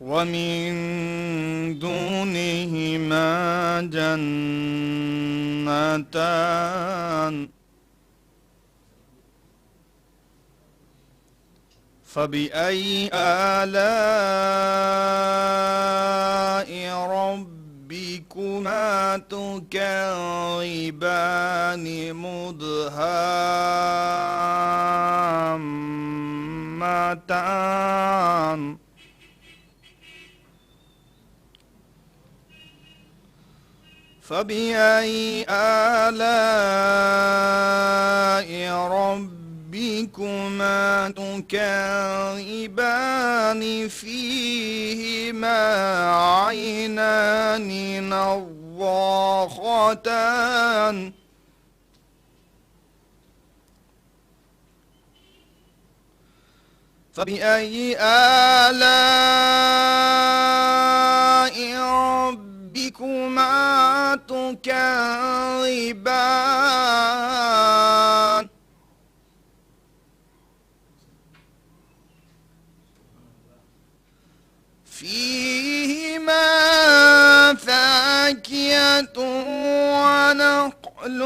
ومن دونهما جنتان فبأي آلاء ربكما تكذبان مدهامتان فبأي آلاء ربكما تكذبان فيهما عينان نضاختان فبأي آلاء ربكما تكذبان فيهما فاكهة ونخل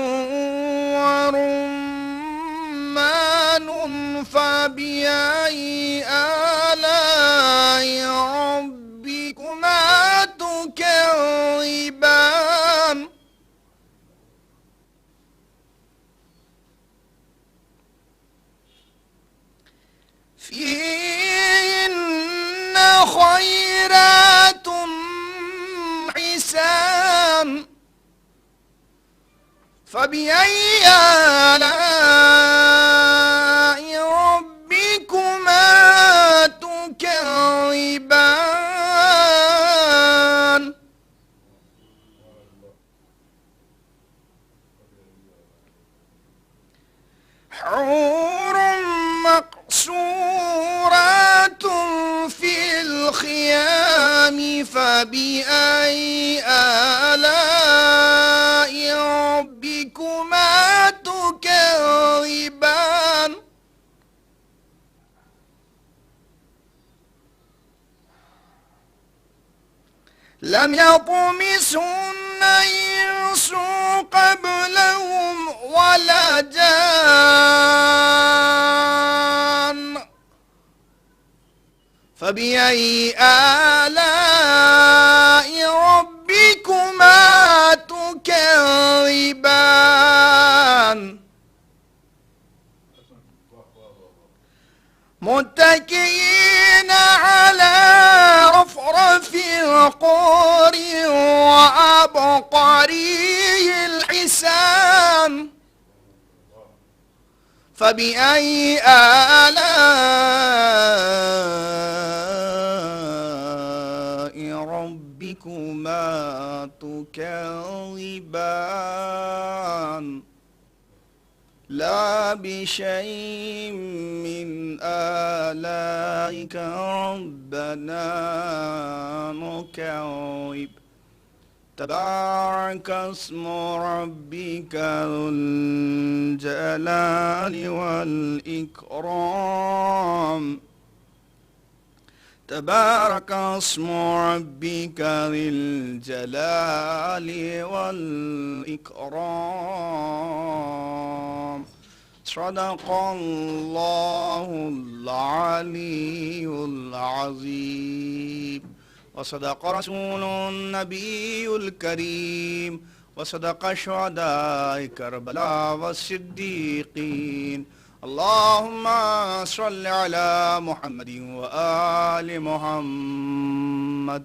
فبأي آلاء ربكما تكذبان فيهن خيرات حسان فبأي آلاء ربكما تكذبان حور مقصورات في الخيام فبأي آلاء ربكما تكذبان لم يطمسهن إنس قبلهم ولا جان فبأي آلاء ربكما تكذبان متكئين على رفرف خضر وعبقري الحسان فبأي آلاء ربكما تكذبان لا بشيء من آلائك ربنا نكذب تبارك اسم ربك ذو الجلال والإكرام تبارك اسم ربك ذي الجلال والإكرام صدق الله العلي العظيم وصدق رسول النبي الكريم وصدق الشهداء كربلاء والصديقين اللهم صل على محمد وآل محمد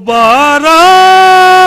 12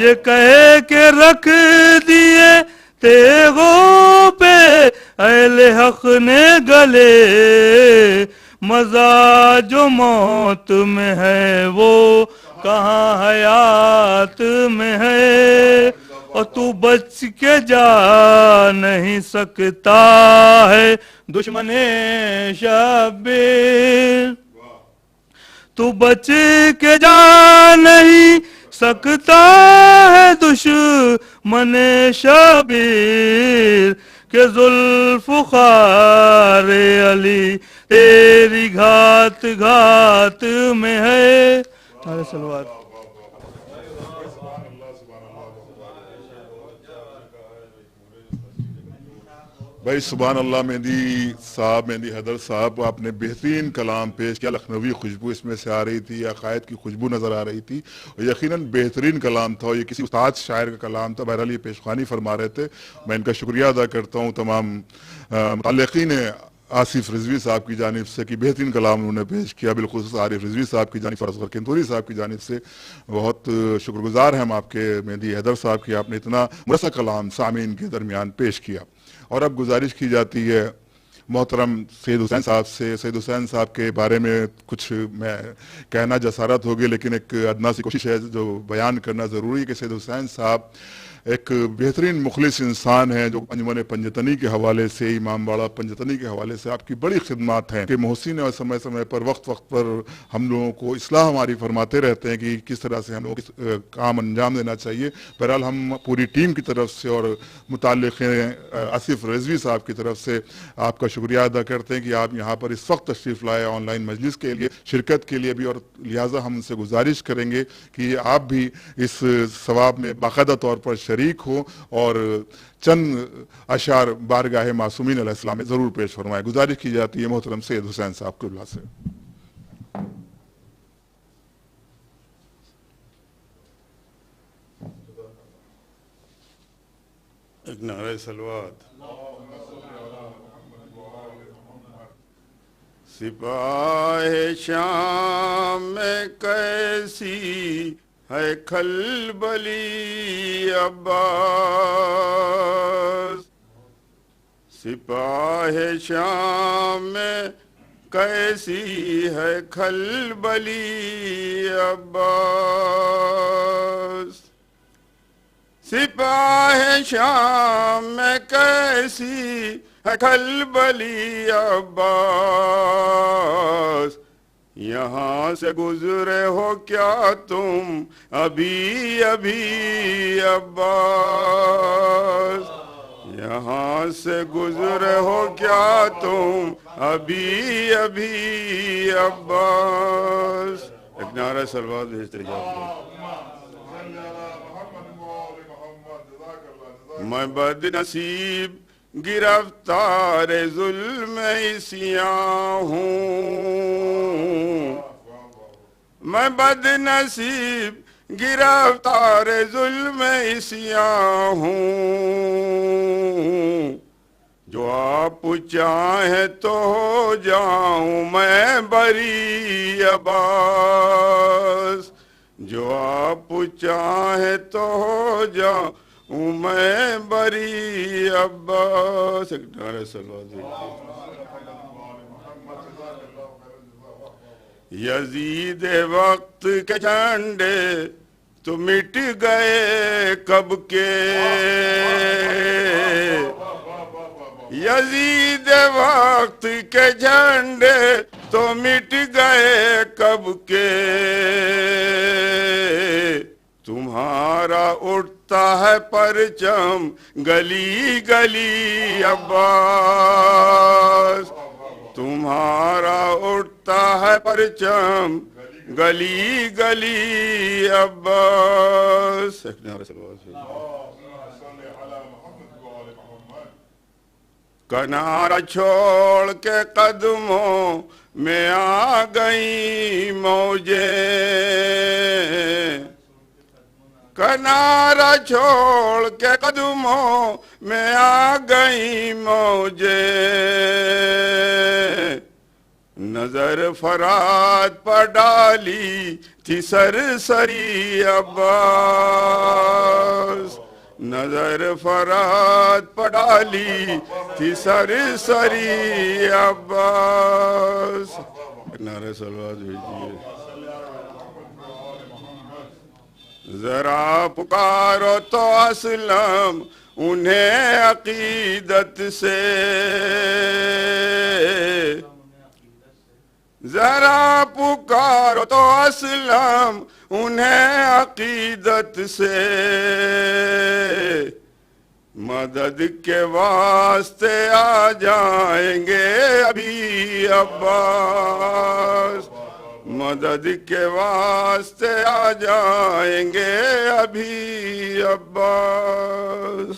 یہ کہہ کے رکھ دیے تیغوں پہ اہل حق نے گلے، مزہ جو موت میں ہے وہ کہاں حیات میں ہے، اور تو بچ کے جا نہیں سکتا ہے دشمن شبیر، تو بچ کے جا نہیں سکتا ہے دشمن شبیر، کہ ذوالفقار علی تیری گھات گھات میں ہے۔ نعرہ صلوات۔ بھائی سبحان اللہ، مہندی صاحب، مہندی حیدر صاحب، آپ نے بہترین کلام پیش کیا، لکھنوی خوشبو اس میں سے آ رہی تھی، عقائد کی خوشبو نظر آ رہی تھی، اور یقیناً بہترین کلام تھا، اور یہ کسی استاد شاعر کا کلام تھا، بہرحال یہ پیشخوانی فرما رہے تھے۔ میں ان کا شکریہ ادا کرتا ہوں تمام متعلقین آصف رضوی صاحب کی جانب سے کہ بہترین کلام انہوں نے پیش کیا، بالخصوص عارف رضوی صاحب کی جانب، اصغر کنتوری صاحب کی جانب سے بہت شکر گزار ہیں ہم آپ کے مہندی حیدر صاحب کی، آپ نے اتنا مرصع کلام سامعین کے درمیان پیش کیا۔ اور اب گزارش کی جاتی ہے محترم سید حسین صاحب سے، سید حسین صاحب کے بارے میں کچھ میں کہنا جسارت ہوگی، لیکن ایک ادنا سی کوشش ہے جو بیان کرنا ضروری ہے کہ سید حسین صاحب ایک بہترین مخلص انسان ہیں، جو انجمن پنجتنی کے حوالے سے، امام باڑہ پنجتنی کے حوالے سے آپ کی بڑی خدمات ہیں کہ محسن اور سمے سمے پر وقت پر ہم لوگوں کو اصلاح ہماری فرماتے رہتے ہیں کہ کس طرح سے ہم لوگ کام انجام دینا چاہیے۔ بہرحال ہم پوری ٹیم کی طرف سے اور متعلق آصف رضوی صاحب کی طرف سے آپ کا شکریہ ادا کرتے ہیں کہ آپ یہاں پر اس وقت تشریف لائے آن لائن مجلس کے لیے شرکت کے لیے بھی، اور لہٰذا ہم ان سے گزارش کریں گے کہ آپ بھی اس ثواب میں باقاعدہ طور پر شریک ہو اور چند اشعار بارگاہ معصومین علیہ السلام میں ضرور پیش فرمائے۔ گزارش کی جاتی ہے محترم سید حسین صاحب قبلہ سے۔ ایک نعرہ صلوات۔ سپاہ شام میں کیسی ہے کھلبلی عباس، سپاہ شام میں کیسی ہے کھلبلی عباس، سپاہ شام میں کیسی ہے کھلبلی عباس، یہاں سے گزرے ہو کیا تم ابھی ابھی عباس، یہاں سے گزرے ہو کیا تم ابھی ابھی عباس۔ ایک نعرہ صلوات بھیجتے جاؤ۔ میں بد نصیب گرفتار ظلم عصیاں ہوں، میں بد نصیب گرفتار ظلم عصیاں ہوں، جو آپ چاہیں تو ہو جاؤں میں بری عباس، جو آپ چاہیں تو ہو جاؤں میں بری عباس۔ ایک نعرہ صلوات۔ یزید وقت کے جھنڈے تو مٹ گئے کب کے، یزید وقت کے جھنڈے تو مٹ گئے کب کے، تمہارا اٹھتا ہے پرچم گلی گلی عباس، تمہارا اٹھتا ہے پرچم گلی گلی عباس۔ کنارہ چھوڑ کے قدموں میں آ گئی موجیں، کنارہ چھوڑ کے قدموں میں آ گئی موجیں، نظر فرات پر ڈالی تھی سرسری عباس، نظر فرات پر ڈالی تھی سرسری عباس. نعرہ صلوات بھیجیے. ذرا پکارو تو اسلم انہیں عقیدت سے، ذرا پکارو تو اسلم انہیں عقیدت سے، مدد کے واسطے آ جائیں گے ابھی عباس، مدد کے واسطے آ جائیں گے ابھی عباس.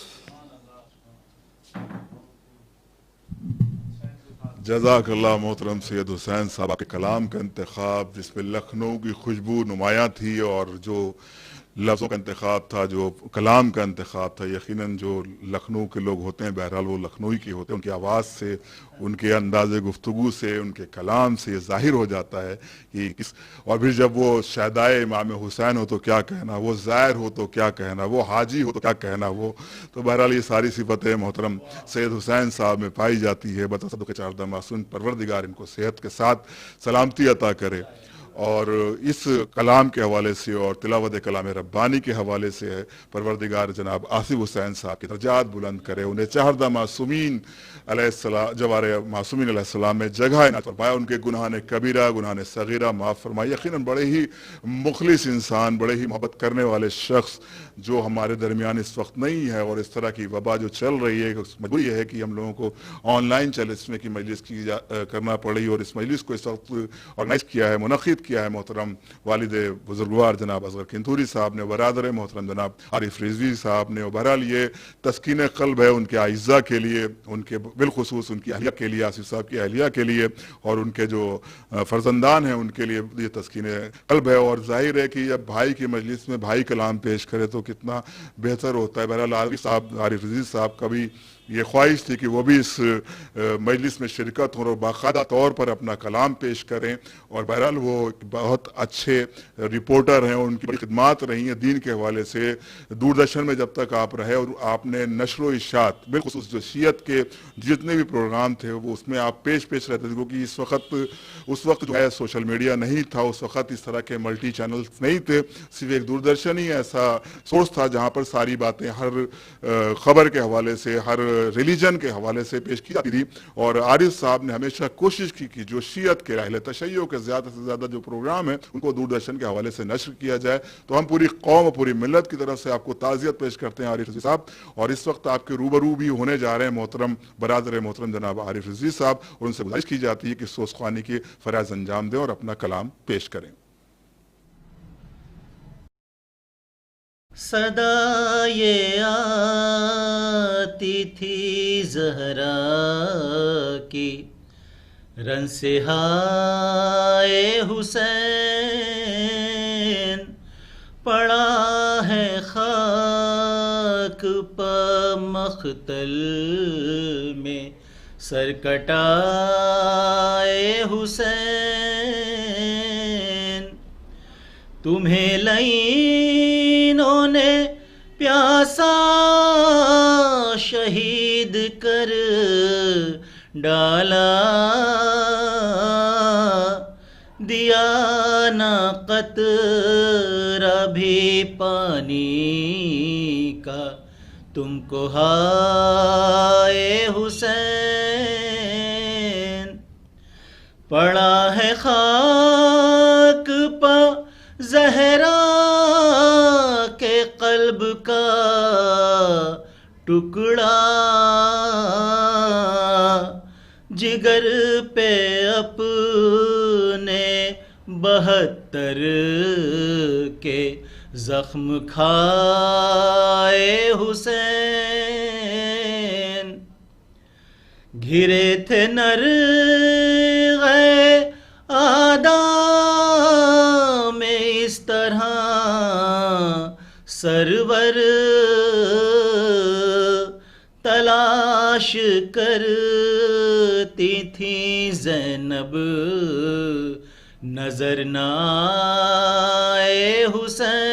جزاک اللہ محترم سید حسین صاحب. آپ کے کلام کا انتخاب جس میں لکھنؤ کی خوشبو نمایاں تھی، اور جو لفظوں کا انتخاب تھا، جو کلام کا انتخاب تھا، یقیناً جو لکھنؤ کے لوگ ہوتے ہیں بہرحال وہ لکھنؤی کے ہوتے ہیں، ان کی آواز سے، ان کے انداز گفتگو سے، ان کے کلام سے یہ ظاہر ہو جاتا ہے کہ اور پھر جب وہ شہدائے امام حسین ہو تو کیا کہنا، وہ زائر ہو تو کیا کہنا، وہ حاجی ہو تو کیا کہنا. وہ تو بہرحال یہ ساری صفتیں محترم سید حسین صاحب میں پائی جاتی ہے. بتصدق چاردہ معصوم پروردگار ان کو صحت کے ساتھ سلامتی عطا کرے، اور اس کلام کے حوالے سے اور تلاوت کلام ربانی کے حوالے سے پروردگار جناب آصف حسین صاحب کی درجات بلند کرے، انہیں چہردہ معصومین علیہ السلام، جوار معصومین علیہ السلام میں جگہ عنایت فرمائے، ان کے گناہ کبیرہ گناہ صغیرہ معاف فرمائے. یقیناً بڑے ہی مخلص انسان، بڑے ہی محبت کرنے والے شخص جو ہمارے درمیان اس وقت نہیں ہے، اور اس طرح کی وبا جو چل رہی ہے، مجبوری ہے کہ ہم لوگوں کو آن لائن جلسے کی مجلس کرنا پڑی، اور اس مجلس کو اس وقت آرگنائز کیا ہے، منعقد کیا ہے محترم والد بزرگوار جناب اصغر کنتوری صاحب نے، برادر محترم جناب عارف رضوی صاحب نے. اور بہرحال یہ تسکین قلب ہے ان کے اعزاء کے لیے، ان کے بالخصوص ان کی اہلیہ کے لیے، آصف صاحب کی اہلیہ کے لیے، اور ان کے جو فرزندان ہیں ان کے لیے یہ تسکین قلب ہے. اور ظاہر ہے کہ جب بھائی کی مجلس میں بھائی کلام پیش کرے تو کتنا بہتر ہوتا ہے. بہرحال عارف رضوی صاحب کا بھی یہ خواہش تھی کہ وہ بھی اس مجلس میں شرکت ہوں اور باقاعدہ طور پر اپنا کلام پیش کریں. اور بہرحال وہ بہت اچھے رپورٹر ہیں، ان کی بڑی خدمات رہی ہیں دین کے حوالے سے. دوردرشن میں جب تک آپ رہے اور آپ نے نشر و اشاعت بالخصوص جو شیعت کے جتنے بھی پروگرام تھے وہ اس میں آپ پیش رہتے تھے، کیونکہ اس وقت جو ہے سوشل میڈیا نہیں تھا، اس وقت اس طرح کے ملٹی چینلز نہیں تھے، صرف ایک دوردرشن ہی ایسا سورس تھا جہاں پر ساری باتیں ہر خبر کے حوالے سے، ہر ریلیجن کے حوالے سے پیش کی جاتی تھی. اور عارف صاحب نے ہمیشہ کوشش کی کہ جو شیعت کے اہل تشیع کے زیادہ سے زیادہ جو پروگرام ہیں ان کو دوردرشن کے حوالے سے نشر کیا جائے. تو ہم پوری قوم اور پوری ملت کی طرف سے آپ کو تعزیت پیش کرتے ہیں عارف رضوی صاحب. اور اس وقت آپ کے روبرو بھی ہونے جا رہے ہیں محترم برادر محترم جناب عارف رضوی صاحب، اور ان سے گزارش کی جاتی ہے کہ سوز خوانی کے فرائض انجام دیں اور اپنا کلام پیش کریں. صدا یہ آتی تھی زہرا کی رن سے ہائے حسین، پڑا ہے خاک پا مختل میں سر کٹائے حسین، تمہیں لعینوں نے پیاسا شہید کر ڈالا، دیا نہ قطرہ بھی پانی کا تم کو ہائے حسین، پڑا ہے خاک پا زہرا کے قلب کا ٹکڑا، جگر پہ اپنے 72 کے زخم کھائے حسین، گھرے تھے نرغے آدھا میں اس طرح سرور تلاش کرتی تھیں زینب نظر نہ آئے حسین،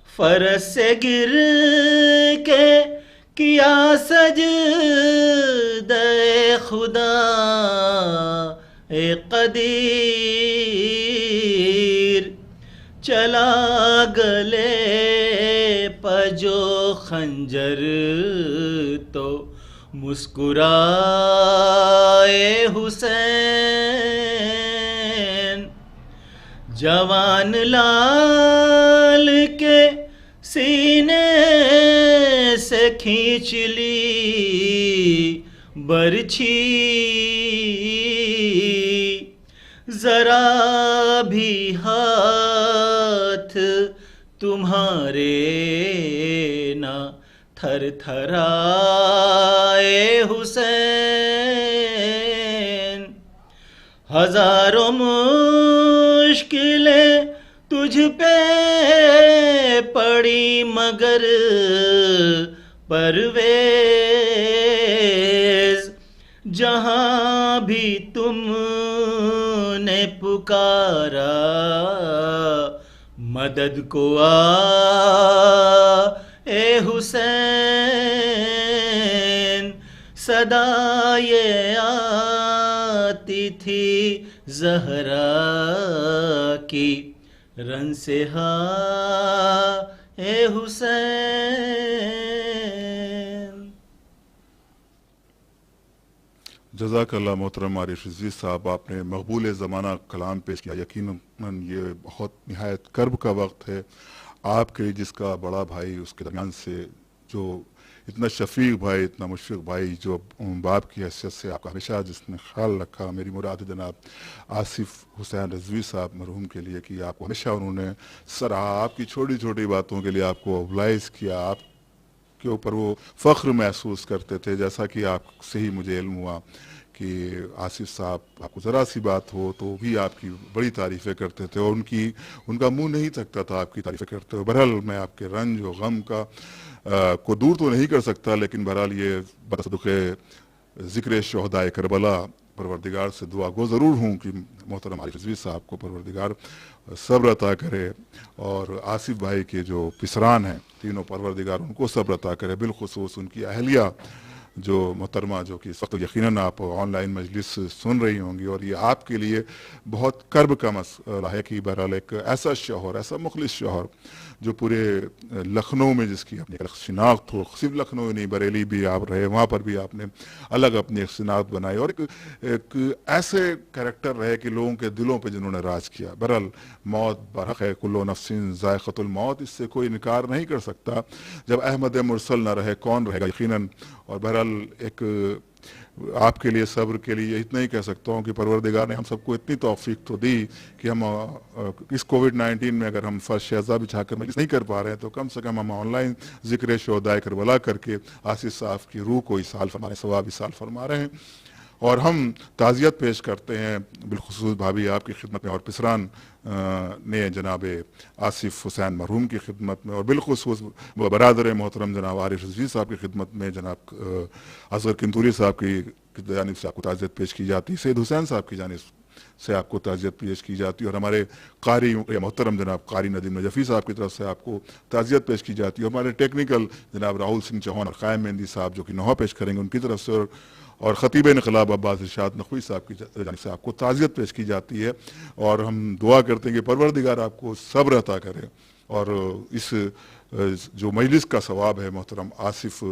فرش سے گر کے کیا سجدہ خدا اے قدیر، چلا گلے پجو خنجر تو مسکرائے حسین، جوان لال کے سینے سے کھینچ لی برچھی، ذرا بھی ہاتھ تمہارے نہ تھر تھرائے حسین، ہزاروں مشکلیں تجھ پہ پڑی مگر پرویز، جہاں بھی تم نے پکارا مدد کو آ اے حسین، صدا یہ آتی تھی زہرا کی رن سے ہاں اے حسین۔ جزاک اللہ محترم عارف رضوی صاحب، آپ نے مقبول زمانہ کلام پیش کیا۔ یقیناً یہ بہت نہایت کرب کا وقت ہے آپ کے، جس کا بڑا بھائی اس کے درمیان سے جو اتنا شفیق بھائی، اتنا مشفق بھائی، جو باپ کی حیثیت سے آپ کا ہمیشہ جس نے خیال رکھا، میری مراد جناب آصف حسین رضوی صاحب مرحوم کے لیے، کہ آپ کو ہمیشہ انہوں نے سراہا، آپ کی چھوٹی چھوٹی باتوں کے لیے آپ کو اوبلائز کیا، آپ کے اوپر وہ فخر محسوس کرتے تھے۔ جیسا کہ آپ سے ہی مجھے علم ہوا کہ آصف صاحب آپ کو ذرا سی بات ہو تو بھی آپ کی بڑی تعریفیں کرتے تھے، اور ان کا منہ نہیں تھکتا تھا آپ کی تعریفیں کرتے ہوئے۔ بہرحال میں آپ کے رنج و غم کا کو دور تو نہیں کر سکتا، لیکن بہرحال یہ بصدق ذکر شہدائے کربلا پروردگار سے دعا گو ضرور ہوں کہ محترم عارف رضوی صاحب کو پروردگار صبر عطا کرے، اور آصف بھائی کے جو پسران ہیں تینوں پروردگار ان کو صبر عطا کرے، بالخصوص ان کی اہلیہ جو محترمہ، جو کہ اس وقت یقیناً آپ آن لائن مجلس سن رہی ہوں گی، اور یہ آپ کے لیے بہت کرب کا مسئلہ ہے کہ بہرحال ایک ایسا شوہر، ایسا مخلص شوہر جو پورے لکھنؤ میں جس کی اپنی ایک شناخت ہو، صرف لکھنؤ نہیں بریلی بھی آپ رہے، وہاں پر بھی آپ نے الگ اپنی ایک شناخت بنائی، اور ایک ایسے کریکٹر رہے کہ لوگوں کے دلوں پہ جنہوں نے راج کیا۔ بہرحال موت برحق ہے، کل نفس ذائقۃ الموت، اس سے کوئی انکار نہیں کر سکتا۔ جب احمد مرسل نہ رہے کون رہے گا یقیناً۔ اور بہرحال ایک آپ کے لیے صبر کے لیے اتنا ہی کہہ سکتا ہوں کہ پروردگار نے ہم سب کو اتنی توفیق تو دی کہ ہم اس کووڈ-19 میں اگر ہم فرش شہزہ بچھا کر مجلس نہیں کر پا رہے ہیں تو کم سے کم ہم آن لائن ذکر شہدائے کربلا کر کے آصف صاحب کی روح کو اصال فرما رہے ہیں، ثواب اصال فرما رہے ہیں۔ اور ہم تعزیت پیش کرتے ہیں بالخصوص بھابھی آپ کی خدمت میں، اور پسران نے جناب آصف حسین مرحوم کی خدمت میں، اور بالخصوص برادر محترم جناب عارف رضوی صاحب کی خدمت میں جناب اصغر کنتوری صاحب کی جانب سے آپ کو تعزیت پیش کی جاتی، سید حسین صاحب کی جانب سے آپ کو تعزیت پیش کی جاتی، اور ہمارے قاری محترم جناب قاری ندیم نجفی صاحب کی طرف سے آپ کو تعزیت پیش کی جاتی ہے، ہمارے ٹیکنیکل جناب راہل سنگھ چوہان اور قائم مہندی صاحب جو کہ نوحہ پیش کریں گے ان کی طرف سے، اور خطیب انقلاب عباس ارشاد نقوی صاحب کی جانب سے آپ کو تعزیت پیش کی جاتی ہے، اور ہم دعا کرتے ہیں کہ پروردگار آپ کو صبر عطا کرے، اور اس جو مجلس کا ثواب ہے محترم آصف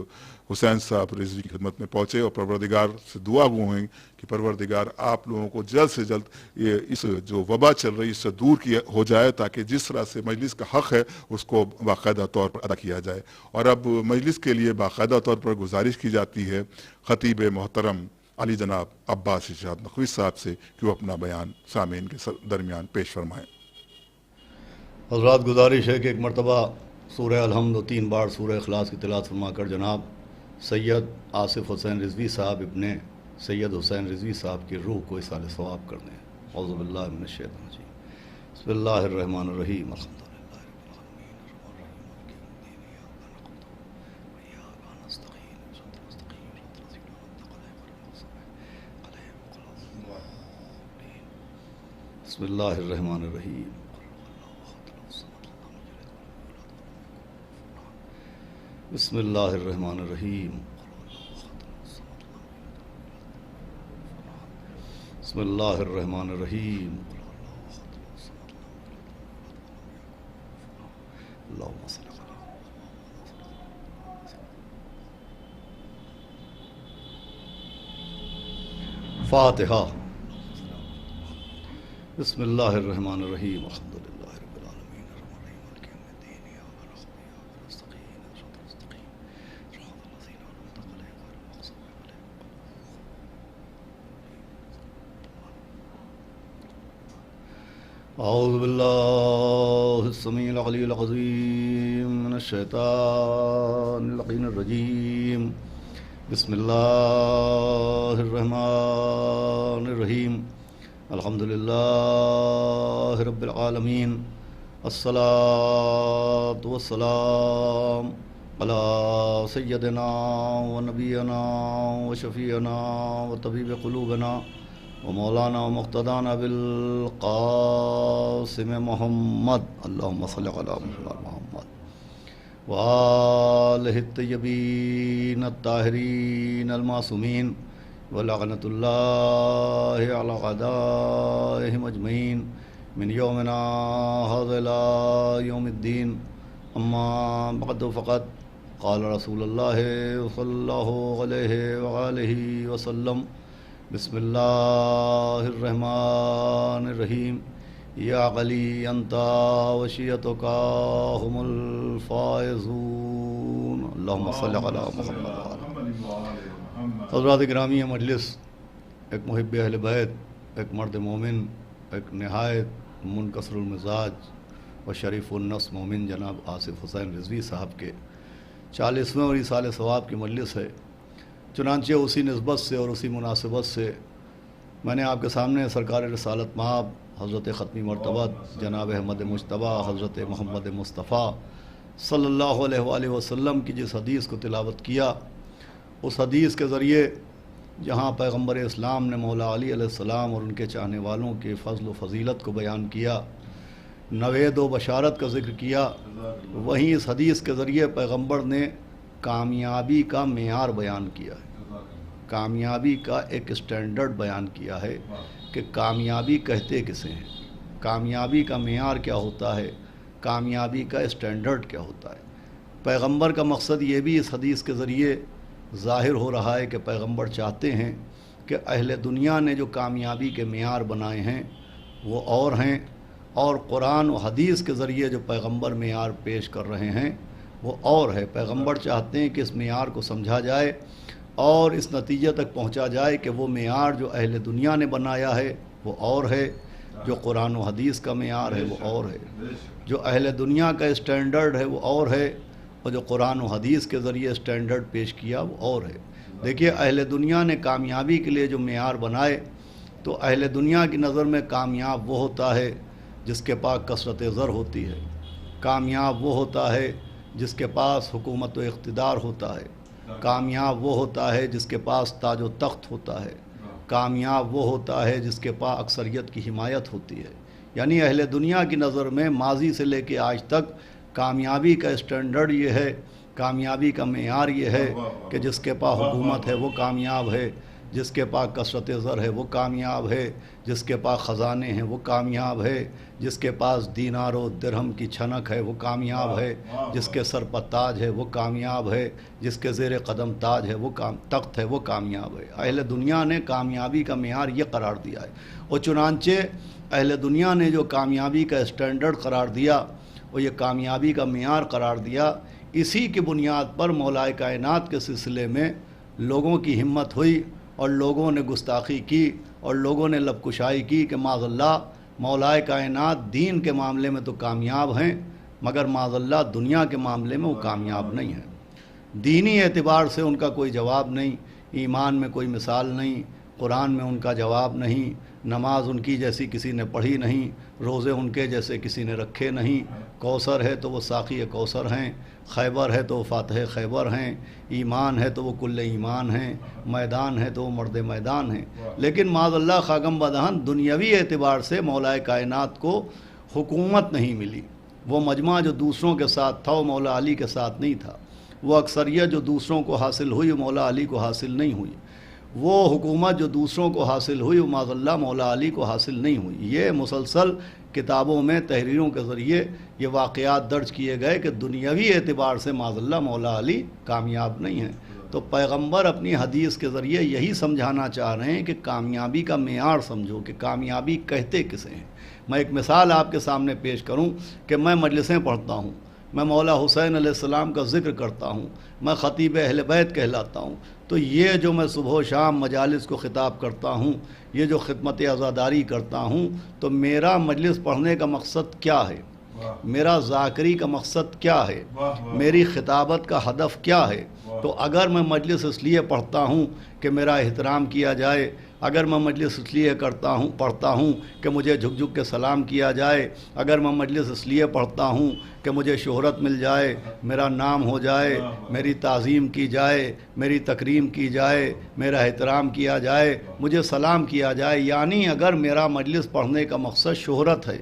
حسین صاحب رضوی کی خدمت میں پہنچے، اور پروردگار سے دعا گو ہیں کہ پروردگار آپ لوگوں کو جلد سے جلد یہ اس جو وبا چل رہی اس سے دور ہو جائے، تاکہ جس طرح سے مجلس کا حق ہے اس کو باقاعدہ طور پر ادا کیا جائے۔ اور اب مجلس کے لیے باقاعدہ طور پر گزارش کی جاتی ہے خطیب محترم علی جناب عباس ارشاد نقوی صاحب سے کہ وہ اپنا بیان سامعین کے درمیان پیش فرمائیں۔ حضرات گزارش ہے کہ ایک مرتبہ سورہ الحمد و 3 بار سورہ اخلاص کی تلاوت فرما کر جناب سید آصف حسین رضوی صاحب ابن سید حسین رضوی صاحب کی روح کو اصال ثواب کر دیں۔ اعوذ باللہ من الشیطان الرجیم، بسم اللہ الرحمن الرحیم، الحمد للہ رب العالمین الرحمن الرحیم مالک یوم الدین، ایاک نعبد و ایاک نستعین، اهدنا الصراط المستقیم، صراط الذین انعمت بسم اللہ الرحمن الرحیم بسم اللہ الرحمن الرحیم بسم اللہ الرحمن الرحیم اللہم صلی فاتحہ بسم اللہ الرحمن الرحیم الحمد للہ رب العالمین الرحمن الرحیم مالک یوم الدین ایاک نعبد و ایاک نستعین اهدنا المستقیم صراط الذین انعمت علیہم غیر المغضوب علیہم اعوذ باللہ السمیع العلی العظیم من الشیطان اللعین الرجیم بسم اللہ الرحمن الرحیم الحمد للہ رب العالمین الصلاۃ والسلام علی سیدنا و نبینا و شفیعنا و طبیب قلوبنا و مولانا و مقتدانا بالقاسم محمد اللہم صلی علی محمد وآلہ الطیبین الطاہرین المعصومین ولعنۃ اللہ علی اعدائہم اجمعین من یومنا ھذا الی یوم الدین اما بعد فقط قال رسول اللہ صلی اللہ علیہ وآلہ وسلم بسم اللہ الرحمن الرحیم یا علی انت وشیعتک هم الفائزون اللہم صلی علی محمد. حضرات گرامی مجلس، ایک محب اہل بیت، ایک مرد مومن، ایک نہایت منکسر المزاج و شریف النفس مومن جناب آصف حسین رضوی صاحب کے 40ویں اور ایصال ثواب کی مجلس ہے. چنانچہ اسی نسبت سے اور اسی مناسبت سے میں نے آپ کے سامنے سرکار رسالت مآب حضرت ختمی مرتبہ جناب احمد مجتبیٰ حضرت محمد مصطفیٰ صلی اللہ علیہ وآلہ وسلم کی جس حدیث کو تلاوت کیا، اس حدیث کے ذریعے جہاں پیغمبر اسلام نے مولا علی علیہ السلام اور ان کے چاہنے والوں کے فضل و فضیلت کو بیان کیا، نوید و بشارت کا ذکر کیا، وہیں اس حدیث کے ذریعے پیغمبر نے کامیابی کا معیار بیان کیا ہے، کامیابی کا ایک اسٹینڈرڈ بیان کیا ہے کہ کامیابی کہتے کسے ہیں، کامیابی کا معیار کیا ہوتا ہے، کامیابی کا اسٹینڈرڈ کیا ہوتا ہے. پیغمبر کا مقصد یہ بھی اس حدیث کے ذریعے ظاہر ہو رہا ہے کہ پیغمبر چاہتے ہیں کہ اہل دنیا نے جو کامیابی کے معیار بنائے ہیں وہ اور ہیں، اور قرآن و حدیث کے ذریعے جو پیغمبر معیار پیش کر رہے ہیں وہ اور ہے. پیغمبر چاہتے ہیں کہ اس معیار کو سمجھا جائے اور اس نتیجے تک پہنچا جائے کہ وہ معیار جو اہل دنیا نے بنایا ہے وہ اور ہے، جو قرآن و حدیث کا معیار ہے وہ اور ہے، جو اہل دنیا کا اسٹینڈرڈ ہے وہ اور ہے، اور جو قرآن و حدیث کے ذریعے اسٹینڈرڈ پیش کیا وہ اور ہے. دیکھیے، اہل دنیا نے کامیابی کے لیے جو معیار بنائے، تو اہل دنیا کی نظر میں کامیاب وہ ہوتا ہے جس کے پاس کثرت زر ہوتی ہے، کامیاب وہ ہوتا ہے جس کے پاس حکومت و اقتدار ہوتا ہے، کامیاب وہ ہوتا ہے جس کے پاس تاج و تخت ہوتا ہے، کامیاب وہ ہوتا ہے جس کے پاس اکثریت کی حمایت ہوتی ہے. یعنی اہل دنیا کی نظر میں ماضی سے لے کے آج تک کامیابی کا اسٹینڈرڈ یہ ہے، کامیابی کا معیار یہ ہے کہ جس کے پاس حکومت ہے وہ کامیاب ہے، جس کے پاس کثرت زر ہے وہ کامیاب ہے، جس کے پاس خزانے ہیں وہ کامیاب ہے، جس کے پاس دینار و درہم کی چھنک ہے وہ کامیاب ہے، جس کے سر پر تاج ہے وہ کامیاب ہے، جس کے زیر قدم تاج ہے وہ تخت ہے وہ کامیاب ہے. اہل دنیا نے کامیابی کا معیار یہ قرار دیا ہے، اور چنانچہ اہل دنیا نے جو کامیابی کا اسٹینڈرڈ قرار دیا، وہ یہ کامیابی کا معیار قرار دیا، اسی کی بنیاد پر مولا کائنات کے سلسلے میں لوگوں کی ہمت ہوئی اور لوگوں نے گستاخی کی اور لوگوں نے لب کشائی کی کہ معاذ اللہ مولا کائنات دین کے معاملے میں تو کامیاب ہیں، مگر معاذ اللہ دنیا کے معاملے میں وہ کامیاب نہیں ہیں. دینی اعتبار سے ان کا کوئی جواب نہیں، ایمان میں کوئی مثال نہیں، قرآن میں ان کا جواب نہیں، نماز ان کی جیسی کسی نے پڑھی نہیں، روزے ان کے جیسے کسی نے رکھے نہیں، کوثر ہے تو وہ ساقی کوثر ہیں، خیبر ہے تو وہ فاتح خیبر ہیں، ایمان ہے تو وہ کل ایمان ہیں، میدان ہے تو وہ مرد میدان ہیں۔ لیکن معاذ اللہ خاکم بدہن دنیاوی اعتبار سے مولا کائنات کو حکومت نہیں ملی۔ وہ مجمع جو دوسروں کے ساتھ تھا وہ مولا علی کے ساتھ نہیں تھا، وہ اکثریت جو دوسروں کو حاصل ہوئی وہ مولا علی کو حاصل نہیں ہوئی، وہ حکومت جو دوسروں کو حاصل ہوئی وہ معاذ اللہ مولا علی کو حاصل نہیں ہوئی۔ یہ مسلسل کتابوں میں تحریروں کے ذریعے یہ واقعات درج کیے گئے کہ دنیاوی اعتبار سے معاذ اللہ مولا علی کامیاب نہیں ہیں۔ تو پیغمبر اپنی حدیث کے ذریعے یہی سمجھانا چاہ رہے ہیں کہ کامیابی کا معیار سمجھو کہ کامیابی کہتے کسے ہیں۔ میں ایک مثال آپ کے سامنے پیش کروں کہ میں مجلسیں پڑھتا ہوں، میں مولا حسین علیہ السلام کا ذکر کرتا ہوں، میں خطیب اہل بیت کہلاتا ہوں، تو یہ جو میں صبح و شام مجالس کو خطاب کرتا ہوں، یہ جو خدمت عزاداری کرتا ہوں، تو میرا مجلس پڑھنے کا مقصد کیا ہے؟ میرا ذاکری کا مقصد کیا ہے؟ میری خطابت کا ہدف کیا ہے؟ تو اگر میں مجلس اس لیے پڑھتا ہوں کہ میرا احترام کیا جائے، اگر میں مجلس اس لیے پڑھتا ہوں کہ مجھے جھک جھک کے سلام کیا جائے، اگر میں مجلس اس لیے پڑھتا ہوں کہ مجھے شہرت مل جائے، میرا نام ہو جائے، میری تعظیم کی جائے، میری تکریم کی جائے، میرا احترام کیا جائے، مجھے سلام کیا جائے، یعنی اگر میرا مجلس پڑھنے کا مقصد شہرت ہے،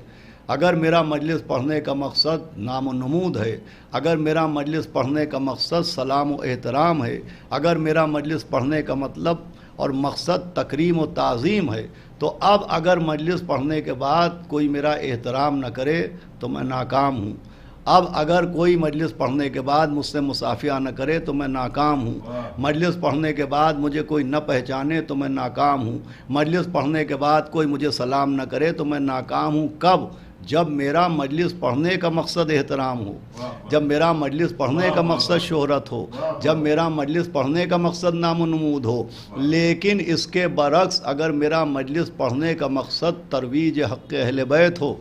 اگر میرا مجلس پڑھنے کا مقصد نام و نمود ہے، اگر میرا مجلس پڑھنے کا مقصد سلام و احترام ہے، اگر میرا مجلس پڑھنے کا مطلب اور مقصد تکریم و تعظیم ہے، تو اب اگر مجلس پڑھنے کے بعد کوئی میرا احترام نہ کرے تو میں ناکام ہوں، اب اگر کوئی مجلس پڑھنے کے بعد مجھ سے مصافحہ نہ کرے تو میں ناکام ہوں، مجلس پڑھنے کے بعد مجھے کوئی نہ پہچانے تو میں ناکام ہوں، مجلس پڑھنے کے بعد کوئی مجھے سلام نہ کرے تو میں ناکام ہوں۔ کب؟ جب میرا مجلس پڑھنے کا مقصد احترام ہو، جب میرا مجلس پڑھنے کا مقصد شہرت ہو، جب میرا مجلس پڑھنے کا مقصد نام و نمود ہو۔ لیکن اس کے برعکس اگر میرا مجلس پڑھنے کا مقصد ترویج حق اہل بیت ہو،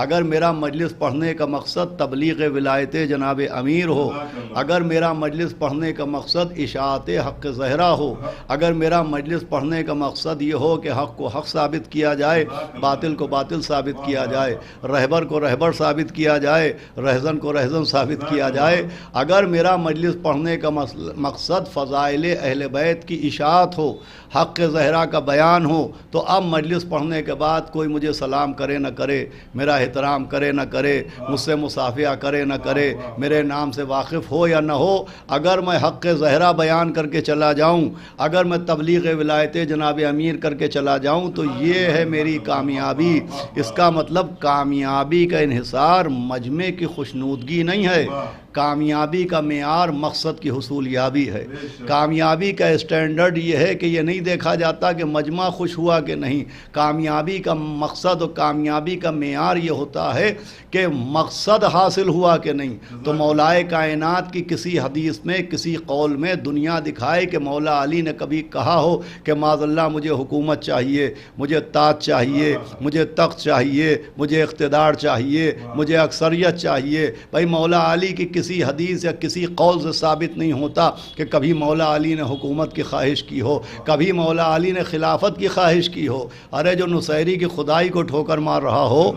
اگر میرا مجلس پڑھنے کا مقصد تبلیغ ولایت جناب امیر ہو، اگر میرا مجلس پڑھنے کا مقصد اشاعت حق زہرا ہو، اگر میرا مجلس پڑھنے کا مقصد یہ ہو کہ حق کو حق ثابت کیا جائے، باطل کو باطل ثابت کیا جائے، رہبر کو رہبر ثابت کیا جائے، رہزن کو رہزن ثابت کیا جائے، اگر میرا مجلس پڑھنے کا مقصد فضائل اہل بیت کی اشاعت ہو، حق زہرا کا بیان ہو، تو اب مجلس پڑھنے کے بعد کوئی مجھے سلام کرے نہ کرے، میرا احترام کرے نہ کرے، مجھ سے مصافحہ کرے نہ کرے، میرے نام سے واقف ہو یا نہ ہو، اگر میں حق زہرا بیان کر کے چلا جاؤں، اگر میں تبلیغ ولایت جناب امیر کر کے چلا جاؤں، تو یہ ہے میری کامیابی۔ اس کا مطلب کامیابی کا انحصار مجمع کی خوشنودگی نہیں ہے، کامیابی کا معیار مقصد کی حصولیابی ہے۔ کامیابی کا اسٹینڈرڈ یہ ہے کہ یہ نہیں دیکھا جاتا کہ مجمع خوش ہوا کہ نہیں، کامیابی کا مقصد اور کامیابی کا معیار یہ ہوتا ہے کہ مقصد حاصل ہوا کہ نہیں۔ تو مولا کائنات کی کسی حدیث میں، کسی قول میں دنیا دکھائے کہ مولا علی نے کبھی کہا ہو کہ معاذ اللہ مجھے حکومت چاہیے، مجھے تاج چاہیے، مجھے تخت چاہیے، مجھے اقتدار چاہیے، مجھے اکثریت چاہیے۔ بھائی مولا علی کی کسی حدیث یا کسی قول سے ثابت نہیں ہوتا کہ کبھی مولا علی نے حکومت کی خواہش کی ہو، کبھی مولا علی نے خلافت کی خواہش کی ہو۔ ارے جو نصیری کی خدائی کو ٹھوکر مار رہا ہو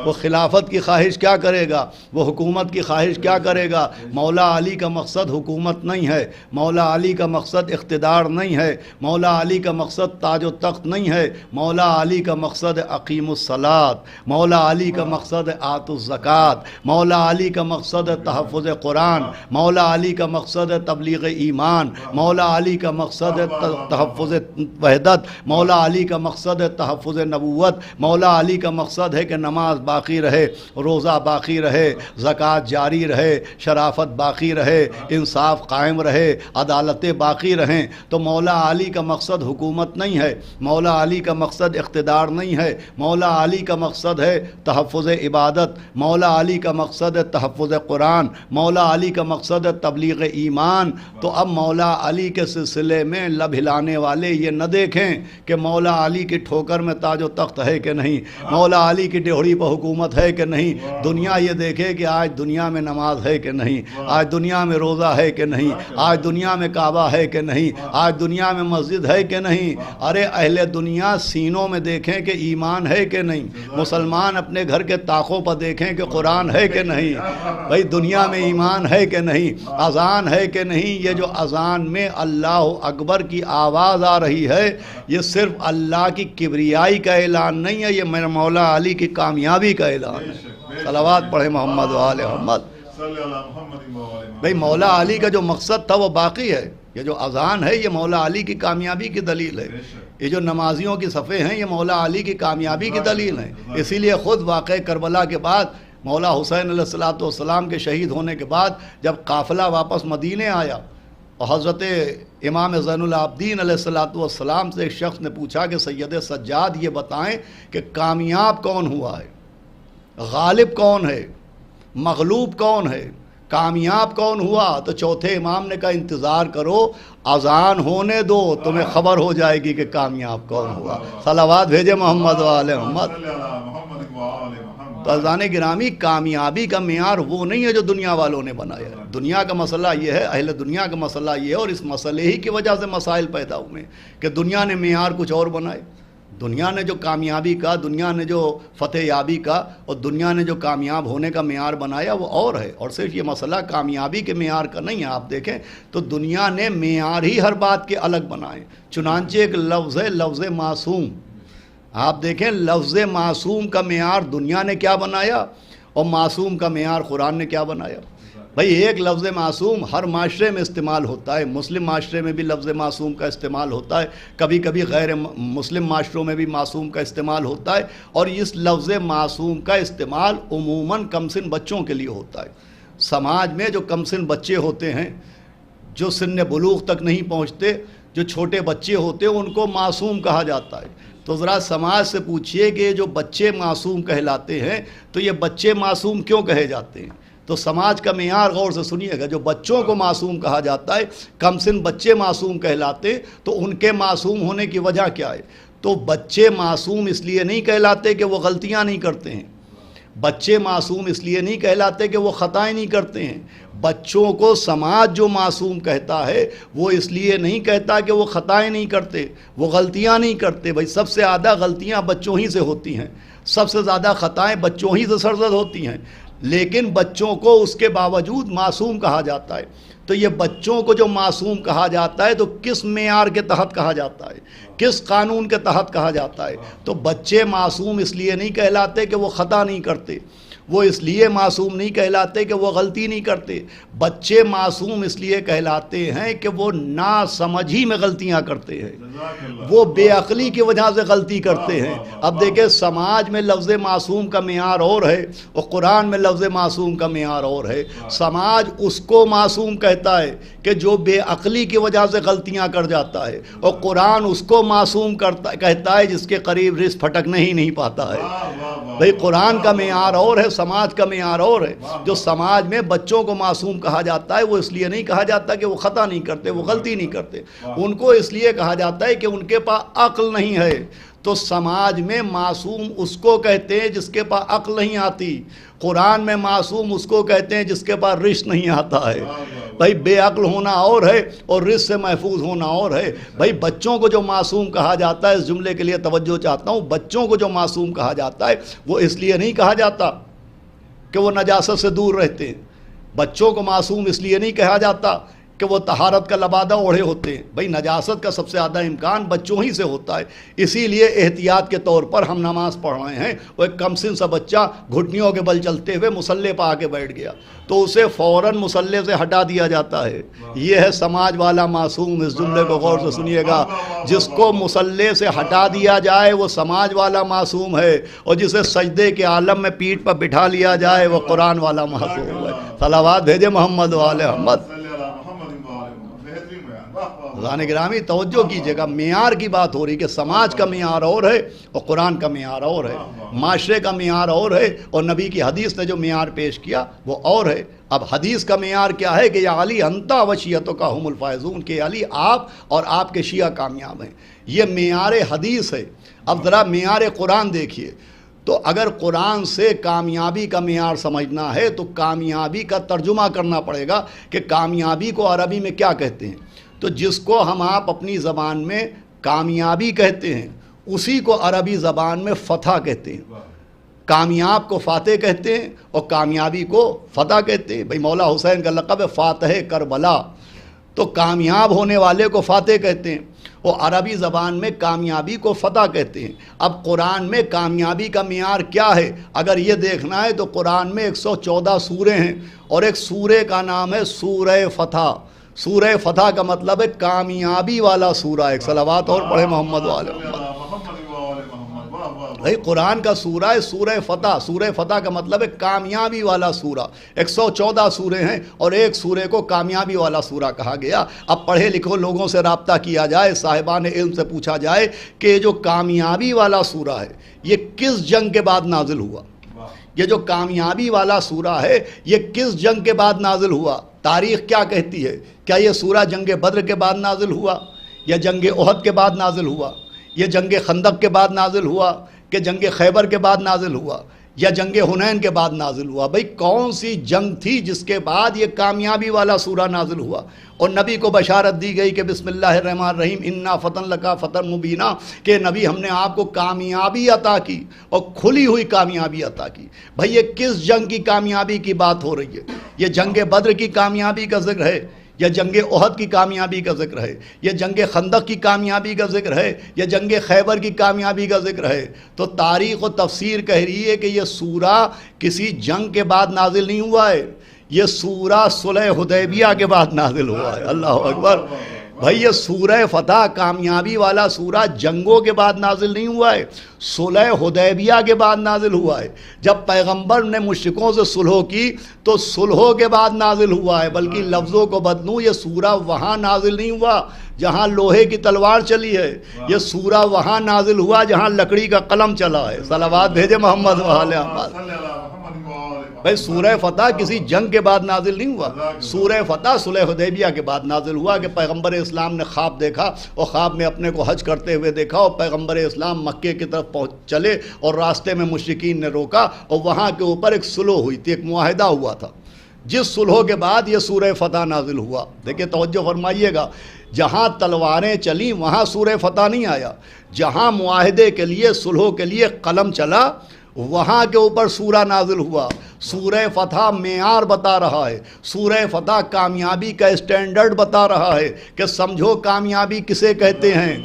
وہ خلافت کی خواہش کیا کرے گا، وہ حکومت کی خواہش کیا کرے گا؟ مولا علی کا مقصد حکومت نہیں ہے، مولا علی کا مقصد اقتدار نہیں ہے، مولا علی کا مقصد تاج و تخت نہیں ہے، مولا علی کا مقصد اقیم الصلاۃ، مولا علی کا مقصد آت الزکات، مولا علی کا مقصد تحفظ قرآن، مولا علی کا مقصد تبلیغ ایمان، مولا علی کا مقصد تحفظ وحدت، مولا علی کا مقصد تحفظ نبوت، مولا علی کا مقصد ہے کہ نماز باقی رہے، روزہ باقی رہے، زکوٰۃ جاری رہے، شرافت باقی رہے، انصاف قائم رہے، عدالتیں باقی رہیں۔ تو مولا علی کا مقصد حکومت نہیں ہے، مولا علی کا مقصد اقتدار نہیں ہے، مولا علی کا مقصد ہے تحفظ عبادت، مولا علی کا مقصد ہے تحفظ قرآن، مولا علی کا مقصد ہے تبلیغ ایمان، تو اب مولا علی کے سلسلے میں لب ہلانے والے یہ نہ دیکھیں کہ مولا علی کی ٹھوکر میں تاج و تخت ہے کہ نہیں، مولا علی کی ڈیوڑی پر حکومت ہے کہ نہیں، دنیا یہ دیکھے کہ آج دنیا میں نماز ہے کہ نہیں، آج دنیا میں روزہ ہے کہ نہیں، آج دنیا میں کعبہ ہے کہ نہیں، آج دنیا میں مسجد ہے کہ نہیں۔ ارے اہل دنیا سینوں میں دیکھیں کہ ایمان ہے کہ نہیں، مسلمان اپنے گھر کے طاقوں پر دیکھیں کہ قرآن ہے کہ نہیں، بھئی دنیا میں ایمان ہے کہ نہیں، اذان ہے کہ نہیں۔ یہ جو اذان میں اللہ اکبر کی آواز آ رہی ہے، یہ صرف اللہ کی کبریائی کا اعلان نہیں ہے، یہ میرے مولا علی کی کامیابی کا اعلان ہے۔ صلوات پڑھے محمد و آل محمد۔ بھئی مولا علی کا جو مقصد تھا وہ باقی ہے۔ یہ جو اذان ہے یہ مولا علی کی کامیابی کی دلیل ہے، یہ جو نمازیوں کی صفیں ہیں یہ مولا علی کی کامیابی کی دلیل ہیں۔ اسی لیے خود واقع کربلا کے بعد مولا حسین علیہ السلام کے شہید ہونے کے بعد جب قافلہ واپس مدینے آیا اور حضرت امام زین العابدین علیہ السلام سے ایک شخص نے پوچھا کہ سید سجاد یہ بتائیں کہ کامیاب کون ہوا ہے، غالب کون ہے، مغلوب کون ہے، کامیاب کون ہوا؟ تو چوتھے امام نے کہا انتظار کرو، اذان ہونے دو، تمہیں خبر ہو جائے گی کہ کامیاب کون ہوا۔ صلوات بھیجے محمد و آل محمد۔ تو عزیزان گرامی، کامیابی کا معیار وہ نہیں ہے جو دنیا والوں نے بنایا ہے۔ دنیا کا مسئلہ یہ ہے، اہل دنیا کا مسئلہ یہ ہے، اور اس مسئلے ہی کی وجہ سے مسائل پیدا ہوئے کہ دنیا نے معیار کچھ اور بنائے۔ دنیا نے جو کامیابی کا، دنیا نے جو فتح یابی کا اور دنیا نے جو کامیاب ہونے کا معیار بنایا وہ اور ہے، اور صرف یہ مسئلہ کامیابی کے معیار کا نہیں ہے۔ آپ دیکھیں تو دنیا نے معیار ہی ہر بات کے الگ بنائے، چنانچہ ایک لفظ ہے لفظ معصوم۔ آپ دیکھیں لفظ معصوم کا معیار دنیا نے کیا بنایا اور معصوم کا معیار قرآن نے کیا بنایا۔ بھئی ایک لفظ معصوم ہر معاشرے میں استعمال ہوتا ہے، مسلم معاشرے میں بھی لفظ معصوم کا استعمال ہوتا ہے، کبھی کبھی غیر مسلم معاشروں میں بھی معصوم کا استعمال ہوتا ہے، اور اس لفظ معصوم کا استعمال عموماً کم سن بچوں کے لیے ہوتا ہے۔ سماج میں جو کم سن بچے ہوتے ہیں، جو سن بلوغ تک نہیں پہنچتے، جو چھوٹے بچے ہوتے ہیں، ان کو معصوم کہا جاتا ہے۔ تو ذرا سماج سے پوچھئے کہ جو بچے معصوم کہلاتے ہیں تو یہ بچے معصوم کیوں کہے جاتے ہیں؟ تو سماج کا معیار غور سے سنیے گا، جو بچوں کو معصوم کہا جاتا ہے، کم سن بچے معصوم کہلاتے، تو ان کے معصوم ہونے کی وجہ کیا ہے؟ تو بچے معصوم اس لیے نہیں کہلاتے کہ وہ غلطیاں نہیں کرتے ہیں، بچے معصوم اس لیے نہیں کہلاتے کہ وہ خطائیں نہیں کرتے ہیں۔ بچوں کو سماج جو معصوم کہتا ہے وہ اس لیے نہیں کہتا کہ وہ خطائیں نہیں کرتے، وہ غلطیاں نہیں کرتے۔ بھائی سب سے زیادہ غلطیاں بچوں ہی سے ہوتی ہیں، سب سے زیادہ خطائیں بچوں ہی سے سرزد ہوتی ہیں، لیکن بچوں کو اس کے باوجود معصوم کہا جاتا ہے۔ تو یہ بچوں کو جو معصوم کہا جاتا ہے تو کس معیار کے تحت کہا جاتا ہے، کس قانون کے تحت کہا جاتا ہے؟ تو بچے معصوم اس لیے نہیں کہلاتے کہ وہ خطا نہیں کرتے، وہ اس لیے معصوم نہیں کہلاتے کہ وہ غلطی نہیں کرتے، بچے معصوم اس لیے کہلاتے ہیں کہ وہ ناسمجھی میں غلطیاں کرتے ہیں، وہ بے عقلی کی وجہ سے غلطی کرتے ہیں۔ اب دیکھیں سماج میں لفظ معصوم کا معیار اور ہے اور قرآن میں لفظ معصوم کا معیار اور ہے۔ سماج اس کو معصوم کہتا ہے کہ جو بے عقلی کی وجہ سے غلطیاں کر جاتا ہے، اور قرآن اس کو معصوم کہتا ہے جس کے قریب رس پھٹکنے ہی نہیں پاتا ہے۔ بھئی قرآن کا معیار اور ہے، سماج کا معیار اور ہے۔ جو سماج میں بچوں کو معصوم کہا جاتا ہے وہ اس لیے نہیں کہا جاتا کہ وہ خطا نہیں کرتے، وہ غلطی نہیں کرتے، ان کو اس لیے کہا جاتا ہے کہ ان کے پاس عقل نہیں ہے۔ تو سماج میں معصوم اس کو کہتے ہیں جس کے پاس عقل نہیں آتی، قرآن میں معصوم اس کو کہتے ہیں جس کے پاس رشت نہیں آتا ہے۔ بھائی بے عقل ہونا اور ہے اور رشت سے محفوظ ہونا اور ہے۔ بھائی بچوں کو جو معصوم کہا جاتا ہے، اس جملے کے لیے توجہ چاہتا ہوں، بچوں کو جو معصوم کہا جاتا ہے وہ اس لیے نہیں کہا جاتا کہ وہ نجاست سے دور رہتے ہیں، بچوں کو معصوم اس لیے نہیں کہا جاتا کہ وہ طہارت کا لبادہ اوڑھے ہوتے ہیں۔ بھئی نجاست کا سب سے زیادہ امکان بچوں ہی سے ہوتا ہے، اسی لیے احتیاط کے طور پر ہم نماز پڑھ رہے ہیں، وہ ایک کم سن سا بچہ گھٹنیوں کے بل چلتے ہوئے مصلے پہ آ کے بیٹھ گیا تو اسے فوراً مصلے سے ہٹا دیا جاتا ہے۔ یہ ہے سماج والا معصوم۔ اس جملے کو غور سے سنیے گا، جس کو مصلے سے ہٹا دیا جائے وہ سماج والا معصوم ہے، اور جسے سجدے کے عالم میں پیٹھ پر بٹھا لیا جائے وہ قرآن والا معصوم ہے۔ صلوات بھیجے محمد و آل محمد۔ خدان گرامی توجہ کیجئے گا، معیار کی بات ہو رہی کہ سماج کا معیار اور ہے اور قرآن کا معیار اور ہے، معاشرے کا معیار اور ہے اور نبی کی حدیث نے جو معیار پیش کیا وہ اور ہے۔ اب حدیث کا معیار کیا ہے کہ یا علی انتا وشیتوں کا ہم الفائزون، کہ علی آپ اور آپ کے شیعہ کامیاب ہیں، یہ معیار حدیث ہے۔ اب ذرا معیار قرآن دیکھیے، تو اگر قرآن سے کامیابی کا معیار سمجھنا ہے تو کامیابی کا ترجمہ کرنا پڑے گا کہ کامیابی کو عربی میں کیا کہتے ہیں۔ تو جس کو ہم آپ اپنی زبان میں کامیابی کہتے ہیں اسی کو عربی زبان میں فتح کہتے ہیں۔ کامیاب کو فاتح کہتے ہیں اور کامیابی کو فتح کہتے ہیں۔ بھئی مولا حسین کا لقب ہے فاتح کربلا، تو کامیاب ہونے والے کو فاتح کہتے ہیں، اور عربی زبان میں کامیابی کو فتح کہتے ہیں۔ اب قرآن میں کامیابی کا معیار کیا ہے اگر یہ دیکھنا ہے تو قرآن میں 114 سورے ہیں، اور ایک سورے کا نام ہے سورہ فتح۔ سورہ فتح کا مطلب ہے کامیابی والا سورہ۔ ایک صلوات اور پڑھے محمد والے محمد۔ بھائی قرآن کا سورہ ہے سورہ فتح، سورہ فتح کا مطلب ہے کامیابی والا سورہ۔ 114 سورے ہیں اور ایک سورے کو کامیابی والا سورہ کہا گیا۔ اب پڑھے لکھو لوگوں سے رابطہ کیا جائے، صاحبان علم سے پوچھا جائے کہ جو کامیابی والا سورہ ہے یہ کس جنگ کے بعد نازل ہوا؟ یہ جو کامیابی والا سورہ ہے یہ کس جنگ کے بعد نازل ہوا؟ تاریخ کیا کہتی ہے؟ کیا یہ سورہ جنگ بدر کے بعد نازل ہوا، یا جنگ احد کے بعد نازل ہوا، یہ جنگ خندق کے بعد نازل ہوا، کہ جنگ خیبر کے بعد نازل ہوا، یا جنگ حنین کے بعد نازل ہوا؟ بھئی کون سی جنگ تھی جس کے بعد یہ کامیابی والا سورہ نازل ہوا؟ اور نبی کو بشارت دی گئی کہ بسم اللہ الرحمن الرحیم انا فتن لکا فتن مبینہ، کہ نبی ہم نے آپ کو کامیابی عطا کی اور کھلی ہوئی کامیابی عطا کی۔ بھئی یہ کس جنگ کی کامیابی کی بات ہو رہی ہے؟ یہ جنگ بدر کی کامیابی کا ذکر ہے، یا جنگ احد کی کامیابی کا ذکر ہے، یا جنگ خندق کی کامیابی کا ذکر ہے، یا جنگ خیبر کی کامیابی کا ذکر ہے؟ تو تاریخ و تفسیر کہہ رہی ہے کہ یہ سورہ کسی جنگ کے بعد نازل نہیں ہوا ہے، یہ سورہ صلح حدیبیہ کے بعد نازل ہوا ہے۔ اللہ اکبر۔ بھائی یہ سورہ فتح کامیابی والا سورہ جنگوں کے بعد نازل نہیں ہوا ہے، صلح حدیبیہ کے بعد نازل ہوا ہے۔ جب پیغمبر نے مشرکوں سے صلح کی تو صلحوں کے بعد نازل ہوا ہے، بلکہ لفظوں کو بدلوں یہ سورہ وہاں نازل نہیں ہوا جہاں لوہے کی تلوار چلی ہے، یہ سورہ وہاں نازل ہوا جہاں لکڑی کا قلم چلا ہے۔ صلوات بھیجے محمد وآلہ محمد۔ بھائی سورہ فتح کسی جنگ کے بعد نازل نہیں ہوا، سورہ فتح صلح حدیبیہ کے بعد نازل ہوا کہ پیغمبر اسلام نے خواب دیکھا اور خواب میں اپنے کو حج کرتے ہوئے دیکھا، اور پیغمبر اسلام مکے کی طرف چلے اور راستے میں مشرکین نے روکا اور وہاں کے اوپر ایک صلح ہوئی تھی، ایک معاہدہ ہوا تھا، جس صلح کے بعد یہ سورہ فتح نازل ہوا۔ دیکھیں توجہ فرمائیے گا، جہاں تلواریں چلیں وہاں سورہ فتح نہیں آیا، جہاں معاہدے کے لیے صلح کے لیے قلم چلا وہاں کے اوپر سورہ نازل ہوا۔ سورہ فتح معیار بتا رہا ہے، سورہ فتح کامیابی کا اسٹینڈرڈ بتا رہا ہے کہ سمجھو کامیابی کسے کہتے ہیں۔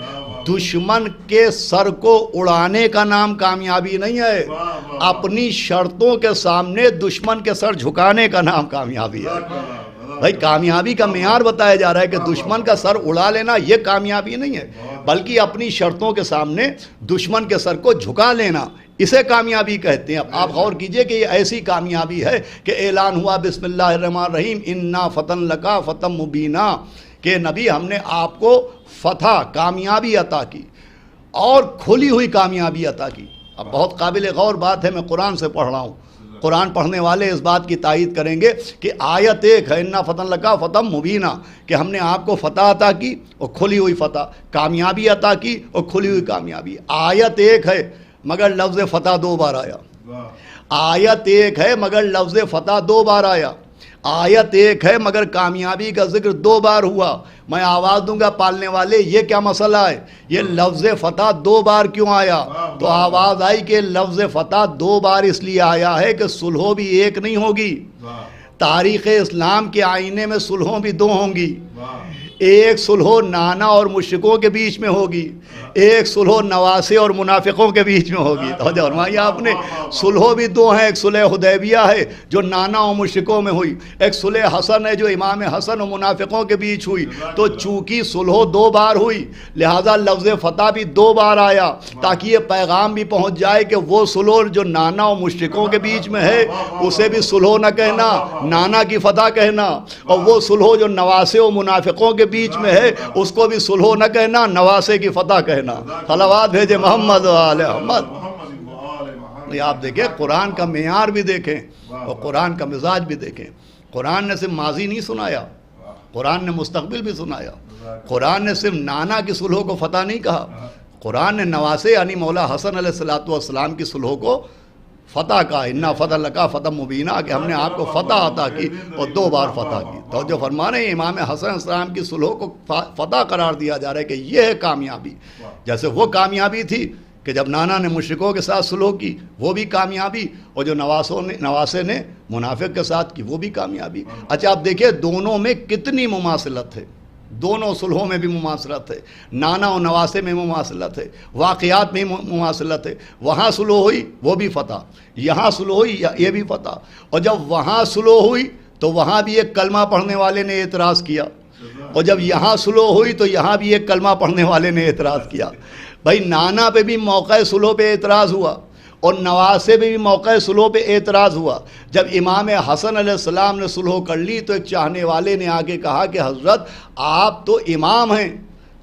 دشمن کے سر کو اڑانے کا نام کامیابی نہیں ہے، اپنی شرطوں کے سامنے دشمن کے سر جھکانے کا نام کامیابی ہے۔ بھائی کامیابی کا معیار بتایا جا رہا ہے کہ دشمن کا سر اڑا لینا یہ کامیابی نہیں ہے، بلکہ اپنی شرطوں کے سامنے دشمن کے سر کو جھکا لینا، اسے کامیابی کہتے ہیں۔ اب آپ غور کیجئے کہ یہ ایسی کامیابی ہے کہ اعلان ہوا بسم اللہ الرحمن الرحیم انا فتن لکا فتن مبینہ، کہ نبی ہم نے آپ کو فتح کامیابی عطا کی اور کھلی ہوئی کامیابی عطا کی۔ اب بہت قابل غور بات ہے، میں قرآن سے پڑھ رہا ہوں، قرآن پڑھنے والے اس بات کی تائید کریں گے کہ آیت ایک ہے انا فتن لکا فتن مبینہ، کہ ہم نے آپ کو فتح عطا کی اور کھلی ہوئی فتح، کامیابی عطا کی اور کھلی ہوئی کامیابی۔ آیت ایک ہے مگر لفظ فتح 2 بار آیا، آیت ایک ہے مگر لفظ فتح 2 بار آیا، آیت ایک ہے مگر کامیابی کا ذکر 2 بار ہوا۔ میں آواز دوں گا پالنے والے یہ کیا مسئلہ ہے، یہ لفظ فتح 2 بار کیوں آیا؟ تو آواز آئی کہ لفظ فتح 2 بار اس لیے آیا ہے کہ صلحوں بھی ایک نہیں ہوگی، تاریخ اسلام کے آئینے میں صلحوں بھی 2 ہوں گی، ایک صلح نانا اور مشرکوں کے بیچ میں ہوگی، ایک صلح نواسے اور منافقوں کے بیچ میں ہوگی۔ توجہ فرمائیے آپ نے، صلح بھی 2 ہیں، ایک صلح حدیبیہ ہے جو نانا اور مشرکوں میں ہوئی، ایک صلح حسن ہے جو امام حسن اور منافقوں کے بیچ ہوئی۔ تو چونکہ صلح 2 بار ہوئی لہذا لفظ فتح بھی 2 بار آیا، تاکہ یہ پیغام بھی پہنچ جائے کہ وہ صلح جو نانا اور مشرکوں کے بیچ میں ہے اسے بھی صلح نہ کہنا، نانا کی فتح کہنا، اور وہ صلح جو نواسے اور منافقوں کے بیچ میں ہے اس کو بھی صلح نہ کہنا، نواسے کی فتح کہنا۔ صلوات بھیجے محمد وآلہ محمد۔ آپ دیکھیں قرآن کا معیار بھی دیکھیں اور قرآن کا مزاج بھی دیکھیں۔ قرآن نے صرف ماضی نہیں سنایا، قرآن نے مستقبل بھی سنایا. قرآن نے صرف نانا کی صلح کو فتح نہیں کہا، قرآن نے نواسے یعنی مولا حسن علیہ السلام کی صلح کو فتح کہا. انا فتح لکا فتح مبینہ، کہ ہم نے آپ کو فتح عطا کی اور 2 بار فتح کی. تو جو فرما رہے ہیں امام حسن علیہ السلام کی صلح کو فتح قرار دیا جا رہا ہے کہ یہ ہے کامیابی. جیسے وہ کامیابی تھی کہ جب نانا نے مشرکوں کے ساتھ صلح کی وہ بھی کامیابی، اور جو نواسے نے منافق کے ساتھ کی وہ بھی کامیابی. اچھا آپ دیکھیں دونوں میں کتنی مماثلت ہے، دونوں صلحوں میں بھی مماثلت ہے، نانا اور نواسے میں مماثلت ہے، واقعات میں مماثلت ہے. وہاں صلح ہوئی وہ بھی فتح، یہاں صلح ہوئی یہ بھی فتح. اور جب وہاں صلح ہوئی تو وہاں بھی ایک کلمہ پڑھنے والے نے اعتراض کیا، اور جب یہاں صلح ہوئی تو یہاں بھی ایک کلمہ پڑھنے والے نے اعتراض کیا. بھائی نانا پہ بھی موقع صلح پہ اعتراض ہوا اور نواسے پہ بھی موقع صلح پہ اعتراض ہوا. جب امام حسن علیہ السلام نے صلح کر لی تو ایک چاہنے والے نے آگے کہا کہ حضرت آپ تو امام ہیں،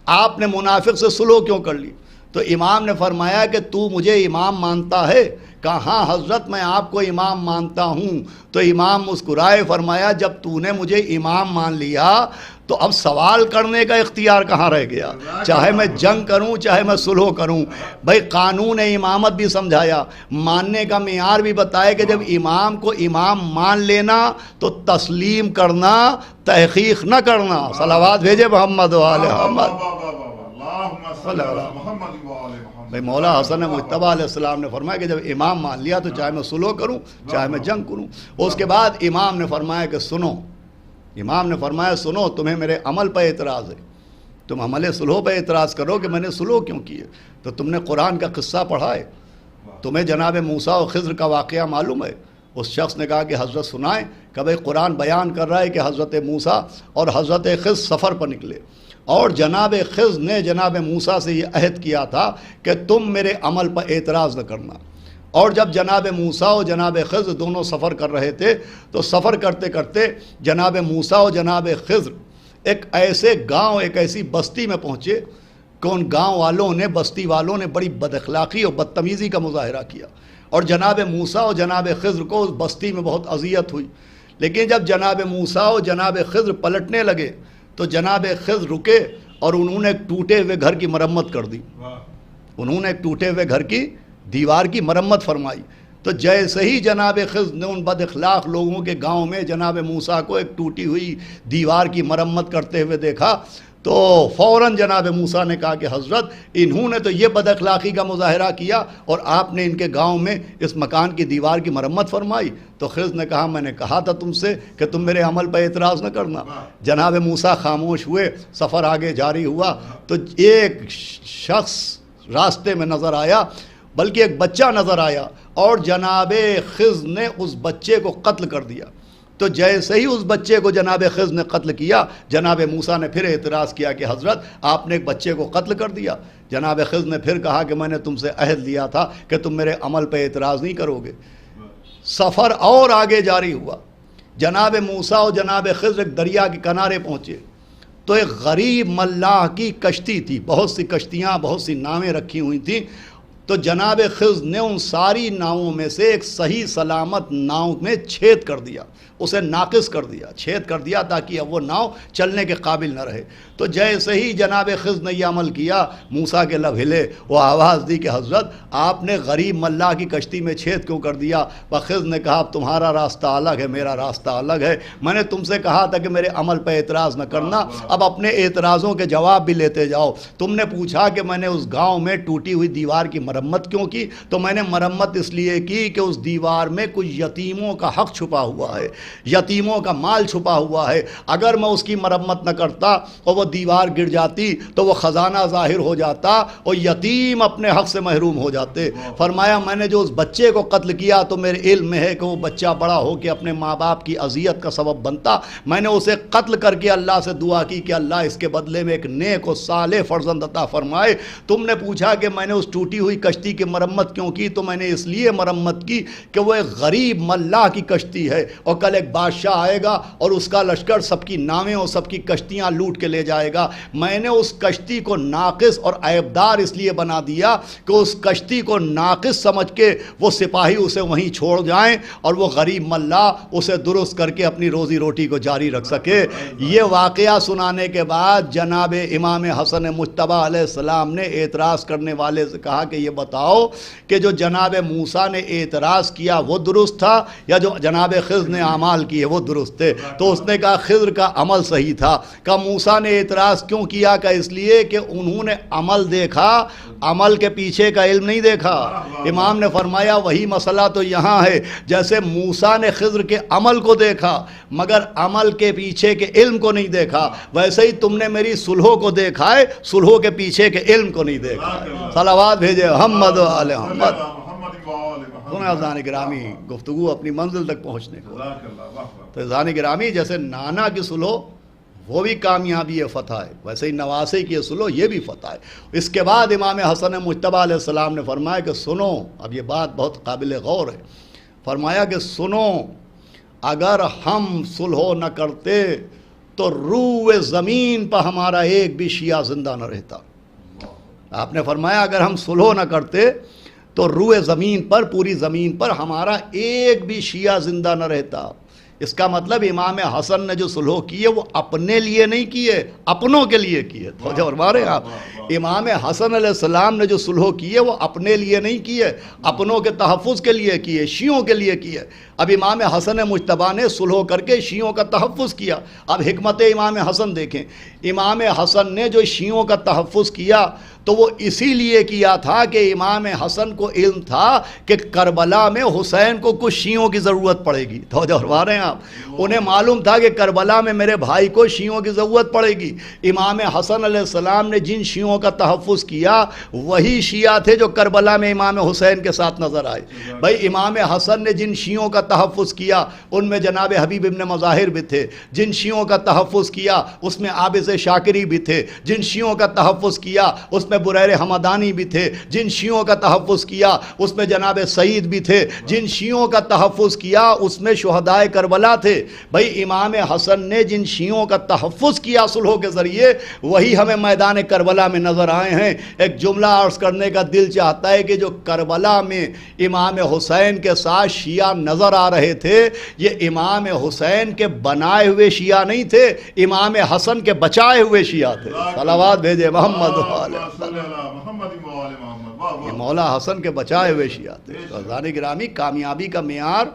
آپ نے منافق سے صلح کیوں کر لی؟ تو امام نے فرمایا کہ تو مجھے امام مانتا ہے؟ کہا ہاں حضرت میں آپ کو امام مانتا ہوں. تو امام مسکرائے، فرمایا جب تو نے مجھے امام مان لیا تو اب سوال کرنے کا اختیار کہاں رہ گیا؟ چاہے میں جنگ کروں چاہے میں صلح کروں. بھائی قانون امامت بھی سمجھایا، ماننے کا معیار بھی بتایا کہ جب امام کو امام مان لینا تو تسلیم کرنا، تحقیق نہ کرنا. صلوات بھیجے محمد و آل محمد. بھئی مولا حسن مجتبی علیہ السلام نے فرمایا کہ جب امام مان لیا تو چاہے میں صلح کروں چاہے میں جنگ کروں. اس کے بعد امام نے فرمایا کہ سنو، امام نے فرمایا سنو تمہیں میرے عمل پہ اعتراض ہے، تم عمل صلح پہ اعتراض کرو کہ میں نے صلح کیوں کی ہے. تو تم نے قرآن کا قصہ پڑھا ہے، تمہیں جناب موسیٰ و خضر کا واقعہ معلوم ہے. اس شخص نے کہا کہ حضرت سنائیں. کہ بھئی قرآن بیان کر رہا ہے کہ حضرت موسیٰ اور حضرت خضر سفر پر نکلے اور جناب خضر نے جناب موسیٰ سے یہ عہد کیا تھا کہ تم میرے عمل پر اعتراض نہ کرنا. اور جب جناب موسیٰ اور جناب خضر دونوں سفر کر رہے تھے تو سفر کرتے کرتے جناب موسیٰ اور جناب خضر ایک ایسے گاؤں، ایک ایسی بستی میں پہنچے کہ ان گاؤں والوں نے، بستی والوں نے بڑی بد اخلاقی اور بدتمیزی کا مظاہرہ کیا. اور جناب موسیٰ اور جناب خضر کو اس بستی میں بہت اذیت ہوئی. لیکن جب جناب موسیٰ اور جناب خضر پلٹنے لگے تو جناب خضر رکے اور انہوں نے ایک ٹوٹے ہوئے گھر کی مرمت کر دی. انہوں نے ایک ٹوٹے ہوئے گھر کی دیوار کی مرمت فرمائی. تو جیسے ہی جناب خضر نے ان بد اخلاق لوگوں کے گاؤں میں جناب موسیٰ کو ایک ٹوٹی ہوئی دیوار کی مرمت کرتے ہوئے دیکھا تو فوراً جناب موسیٰ نے کہا کہ حضرت انہوں نے تو یہ بد اخلاقی کا مظاہرہ کیا اور آپ نے ان کے گاؤں میں اس مکان کی دیوار کی مرمت فرمائی. تو خضر نے کہا میں نے کہا تھا تم سے کہ تم میرے عمل پر اعتراض نہ کرنا. جناب موسیٰ خاموش ہوئے. سفر آگے جاری ہوا تو ایک شخص راستے میں نظر آیا، بلکہ ایک بچہ نظر آیا، اور جناب خضر نے اس بچے کو قتل کر دیا. تو جیسے ہی اس بچے کو جناب خضر نے قتل کیا، جناب موسیٰ نے پھر اعتراض کیا کہ حضرت آپ نے ایک بچے کو قتل کر دیا. جناب خضر نے پھر کہا کہ میں نے تم سے عہد لیا تھا کہ تم میرے عمل پہ اعتراض نہیں کرو گے. سفر اور آگے جاری ہوا. جناب موسیٰ اور جناب خضر ایک دریا کے کنارے پہنچے تو ایک غریب ملاح کی کشتی تھی، بہت سی کشتیاں، بہت سی ناویں رکھی ہوئی تھیں. تو جناب خضر نے ان ساری ناؤں میں سے ایک صحیح سلامت ناؤں میں چھید کر دیا، اسے ناقص کر دیا، چھید کر دیا تاکہ اب وہ ناؤ چلنے کے قابل نہ رہے. تو جیسے ہی جناب خضر نے یہ عمل کیا، موسیٰ کے لب ہلے، وہ آواز دی کہ حضرت آپ نے غریب ملاح کی کشتی میں چھید کیوں کر دیا؟ خضر نے کہا اب تمہارا راستہ الگ ہے، میرا راستہ الگ ہے. میں نے تم سے کہا تھا کہ میرے عمل پہ اعتراض نہ کرنا، اب اپنے اعتراضوں کے جواب بھی لیتے جاؤ. تم نے پوچھا کہ میں نے اس گاؤں میں ٹوٹی ہوئی دیوار کی مرمت کیوں کی؟ تو میں نے مرمت اس لیے کی کہ اس دیوار میں کچھ یتیموں کا حق چھپا ہوا ہے، یتیموں کا مال چھپا ہوا ہے. اگر میں اس کی مرمت نہ کرتا اور وہ دیوار گر جاتی تو وہ خزانہ ظاہر ہو جاتا اور یتیم اپنے حق سے محروم ہو جاتے. فرمایا میں نے جو اس بچے کو قتل کیا تو میرے علم میں ہے کہ وہ بچہ بڑا ہو کے اپنے ماں باپ کی اذیت کا سبب بنتا. میں نے اسے قتل کر کے اللہ سے دعا کی کہ اللہ اس کے بدلے میں ایک نیک و صالح فرزند عطا فرمائے. تم نے پوچھا کہ میں نے اس ٹوٹی ہوئی کشتی کی مرمت کیوں کی؟ تو میں نے اس لیے مرمت کی کہ وہ ایک غریب ملاح کی کشتی ہے اور کل ایک بادشاہ آئے گا اور اس کا لشکر سب کی ناویں اور سب کی کشتیاں لوٹ کے لے جائے جائے گا۔ میں نے اس کشتی کو ناقص اور عیبدار اس لیے بنا دیا کہ اس کشتی کو ناقص سمجھ کے وہ سپاہی اسے وہیں چھوڑ جائیں اور وہ غریب ملا اسے درست کر کے اپنی روزی روٹی کو جاری رکھ سکے۔ یہ واقعہ سنانے کے بعد جناب امام حسن مجتبیٰ علیہ السلام نے اعتراض کرنے والے سے کہا کہ یہ بتاؤ کہ جو جناب موسیٰ نے اعتراض کیا وہ درست تھا یا جو جناب خضر نے اعمال کیے وہ درست تھے؟ تو اس نے کہا خضر کا عمل صحیح تھا۔ کہا موسیٰ نے اعتراض کیوں کیا؟ کہ اس لیے کہ انہوں نے عمل دیکھا، عمل کے پیچھے کا علم نہیں دیکھا۔ امام نے فرمایا وہی مسئلہ تو یہاں ہے، جیسے موسیٰ نے خضر کے عمل کو دیکھا مگر عمل کے پیچھے کے علم کو نہیں دیکھا، ویسے ہی تم نے میری صلحوں کو دیکھا ہے، صلحوں کے پیچھے کے علم کو نہیں دیکھا۔ صلوات بھیجے محمد و آل محمد۔ اذان گرامی گفتگو اپنی منزل تک پہنچنے کو، تو اذان گرامی جیسے نانا کی صلح وہ بھی کامیابی ہے، فتح ہے، ویسے ہی نواسے کی صلح یہ بھی فتح ہے۔ اس کے بعد امام حسن مجتبیٰ علیہ السلام نے فرمایا کہ سنو، اب یہ بات بہت قابل غور ہے، فرمایا کہ سنو اگر ہم صلح نہ کرتے تو روئے زمین پر ہمارا ایک بھی شیعہ زندہ نہ رہتا۔ آپ نے فرمایا اگر ہم صلح نہ کرتے تو روئے زمین پر، پوری زمین پر ہمارا ایک بھی شیعہ زندہ نہ رہتا۔ اس کا مطلب امام حسن نے جو صلح کی ہے وہ اپنے لیے نہیں کی ہے، اپنوں کے لیے کی ہے۔ توجہ فرما رہے ہیں آپ؟ امام حسن علیہ السلام نے جو صلح کی ہے وہ اپنے لیے نہیں کی ہے، اپنوں کے تحفظ کے لیے کی ہے، شیعوں کے لیے کی ہے۔ اب امام حسن مجتبیٰ نے صلح کر کے شیعوں کا تحفظ کیا۔ اب حکمت امام حسن دیکھیں، امام حسن نے جو شیعوں کا تحفظ کیا تو وہ اسی لیے کیا تھا کہ امام حسن کو علم تھا کہ کربلا میں حسین کو کچھ شیعوں کی ضرورت پڑے گی۔ توجہ فرما رہے ہیں آپ؟ انہیں معلوم تھا کہ کربلا میں میرے بھائی کو شیعوں کی ضرورت پڑے گی۔ امام حسن علیہ السلام نے جن شیعوں کا تحفظ کیا وہی شیعہ تھے جو کربلا میں امام حسین کے ساتھ نظر آئے۔ بھائی امام حسن نے جن شیعوں کا تحفظ کیا ان میں جناب حبیب ابن مظاہر بھی تھے، جن شیعوں کا تحفظ کیا اس میں عابد شاکری بھی تھے، جن شیعوں کا تحفظ کیا اس میں بریر حمدانی بھی تھے، جن شیعوں کا تحفظ کیا اس میں جناب سعید بھی تھے، جن شیعوں کا تحفظ کیا اس میں شہدائے کربلا تھے۔ بھائی امام حسن نے جن شیعوں کا تحفظ کیا صلح کے ذریعے وہی ہمیں میدان کربلا میں نظر آئے ہیں۔ ایک جملہ عرض کرنے کا دل چاہتا ہے کہ جو کربلا میں امام حسین کے ساتھ شیعہ نظر آ رہے تھے یہ امام حسین کے بنائے ہوئے شیعہ نہیں تھے، امام حسن کے بچائے ہوئے شیعہ تھے۔ صلوات بھیجے محمد یہ مولا حسن کے بچائے ہوئے شیعہ تھے۔ عزیزان گرامی کامیابی کا معیار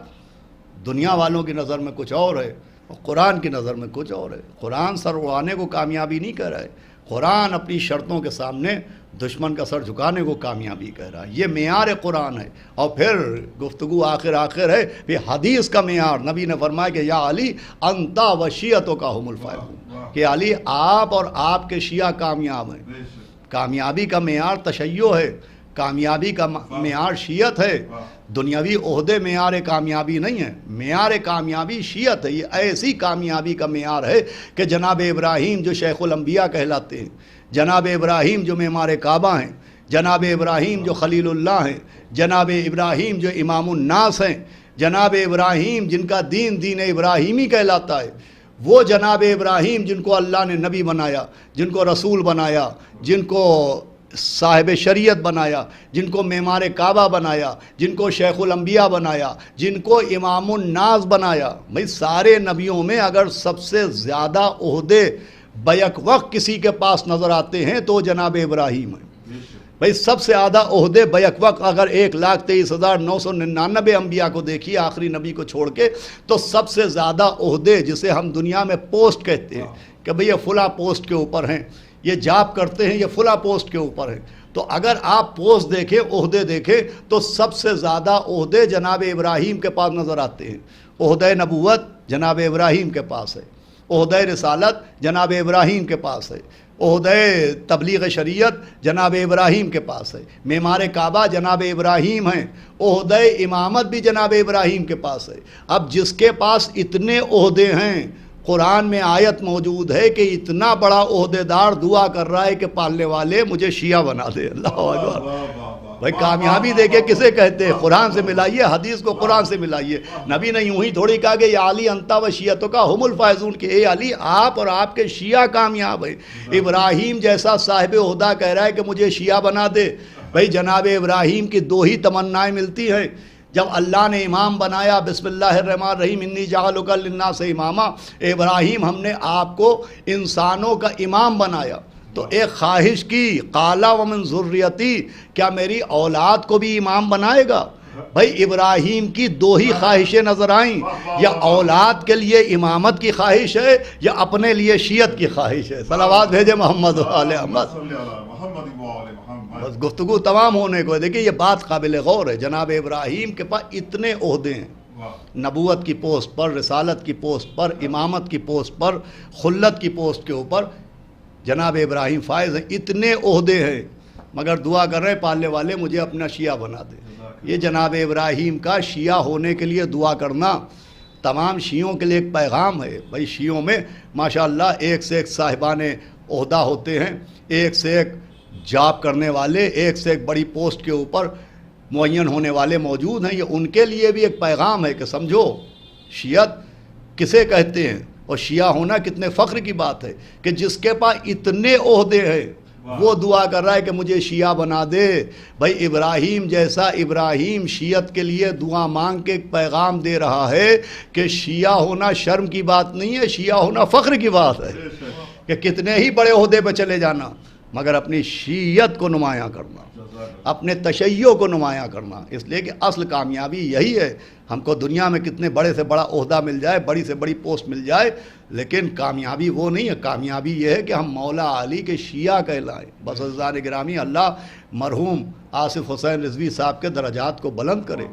دنیا والوں کی نظر میں کچھ اور ہے اور قرآن کی نظر میں کچھ اور ہے۔ قرآن سر اڑانے کو کامیابی نہیں کہہ رہا ہے، قرآن اپنی شرطوں کے سامنے دشمن کا سر جھکانے کو کامیابی کہہ رہا ہے۔ یہ معیار قرآن ہے۔ اور پھر گفتگو آخر ہے پھر حدیث کا معیار، نبی نے فرمایا کہ یا علی انتا و شیعتوں کا ہم الفائزون، کہ علی آپ اور آپ کے شیعہ کامیاب ہیں۔ کامیابی کا معیار تشیع ہے، کامیابی کا معیار شیعت ہے، دنیاوی عہدے معیار کامیابی نہیں ہے، معیار کامیابی شیعت ہے۔ یہ ایسی کامیابی کا معیار ہے کہ جناب ابراہیم جو شیخ الانبیاء کہلاتے ہیں، جناب ابراہیم جو معمار کعبہ ہیں، جناب ابراہیم جو خلیل اللہ ہیں، جناب ابراہیم جو امام الناس ہیں، جناب ابراہیم جن کا دین ابراہیمی کہلاتا ہے، وہ جناب ابراہیم جن کو اللہ نے نبی بنایا، جن کو رسول بنایا، جن کو صاحب شریعت بنایا، جن کو معمار کعبہ بنایا، جن کو شیخ الانبیاء بنایا، جن کو امام الناس بنایا۔ بھئی سارے نبیوں میں اگر سب سے زیادہ عہدے بیک وقت کسی کے پاس نظر آتے ہیں تو جناب ابراہیم ہیں۔ بھئی سب سے زیادہ عہدے بیک وقت اگر 1,23,999 انبیاء کو دیکھیے آخری نبی کو چھوڑ کے، تو سب سے زیادہ عہدے جسے ہم دنیا میں پوسٹ کہتے ہیں کہ بھئی یہ فلاں پوسٹ کے اوپر ہیں، یہ جاب کرتے ہیں، یہ فلاں پوسٹ کے اوپر ہیں، تو اگر آپ پوسٹ دیکھیں، عہدے دیکھیں تو سب سے زیادہ عہدے جناب ابراہیم کے پاس نظر آتے ہیں۔ عہدہ نبوت جناب ابراہیم کے پاس ہے، عہدہ رسالت جناب ابراہیم کے پاس ہے، عہدہ تبلیغ شریعت جناب ابراہیم کے پاس ہے، معمار کعبہ جناب ابراہیم ہیں، عہدہ امامت بھی جناب ابراہیم کے پاس ہے۔ اب جس کے پاس اتنے عہدے ہیں قرآن میں آیت موجود ہے کہ اتنا بڑا عہدیدار دعا کر رہا ہے کہ پالنے والے مجھے شیعہ بنا دے. اللہ اکبر. بھائی کامیابی دیکھے کسے کہتے ہیں؟ قرآن سے ملائیے، حدیث کو قرآن سے ملائیے. نبی نے یوں ہی تھوڑی کہا کہ یا علی انتا و شیعتوں کا ہم الفائزون، کہ اے علی آپ اور آپ کے شیعہ کامیاب ہیں. ابراہیم جیسا صاحب عہدہ کہہ رہا ہے کہ مجھے شیعہ بنا دے. بھائی جناب ابراہیم کی دو ہی تمنائیں ملتی ہیں. جب اللہ نے امام بنایا، بسم اللہ الرحمن الرحیم انی جعلک للناس اماما، ابراہیم ہم نے آپ کو انسانوں کا امام بنایا. تو ایک خواہش کی، قالا ومن ذریتی، کیا میری اولاد کو بھی امام بنائے گا؟ بھائی ابراہیم کی دو ہی خواہشیں نظر آئیں، یا اولاد کے لیے امامت کی خواہش ہے یا اپنے لیے شیعت کی خواہش ہے. صلوات بھیجے محمد و آل محمد. بس گفتگو تمام ہونے کو ہے. دیکھیں یہ بات قابل غور ہے. جناب ابراہیم کے پاس اتنے عہدے ہیں، نبوت کی پوسٹ پر، رسالت کی پوسٹ پر، امامت کی پوسٹ پر، خلت کی پوسٹ کے اوپر جناب ابراہیم فائز ہیں. اتنے عہدے ہیں مگر دعا کر رہے ہیں پالنے والے مجھے اپنا شیعہ بنا دے. یہ جناب ابراہیم کا شیعہ ہونے کے لیے دعا کرنا تمام شیعوں کے لیے ایک پیغام ہے. بھائی شیعوں میں ماشاءاللہ ایک سے ایک صاحبان عہدہ ہوتے ہیں، ایک سے ایک جاب کرنے والے، ایک سے ایک بڑی پوسٹ کے اوپر معین ہونے والے موجود ہیں. یہ ان کے لیے بھی ایک پیغام ہے کہ سمجھو شیعت کسے کہتے ہیں، اور شیعہ ہونا کتنے فخر کی بات ہے کہ جس کے پاس اتنے عہدے ہیں وہ دعا کر رہا ہے کہ مجھے شیعہ بنا دے. بھائی ابراہیم جیسا، ابراہیم شیعت کے لیے دعا مانگ کے ایک پیغام دے رہا ہے کہ شیعہ ہونا شرم کی بات نہیں ہے، شیعہ ہونا فخر کی بات ہے. کہ کتنے ہی بڑے عہدے پہ چلے جانا مگر اپنی شیعت کو نمایاں کرنا، اپنے تشیع کو نمایاں کرنا. اس لیے کہ اصل کامیابی یہی ہے. ہم کو دنیا میں کتنے بڑے سے بڑا عہدہ مل جائے، بڑی سے بڑی پوسٹ مل جائے، لیکن کامیابی وہ نہیں ہے. کامیابی یہ ہے کہ ہم مولا علی کے شیعہ کہلائیں. بس عزیزان گرامی، اللہ مرحوم آصف حسین رضوی صاحب کے درجات کو بلند کرے.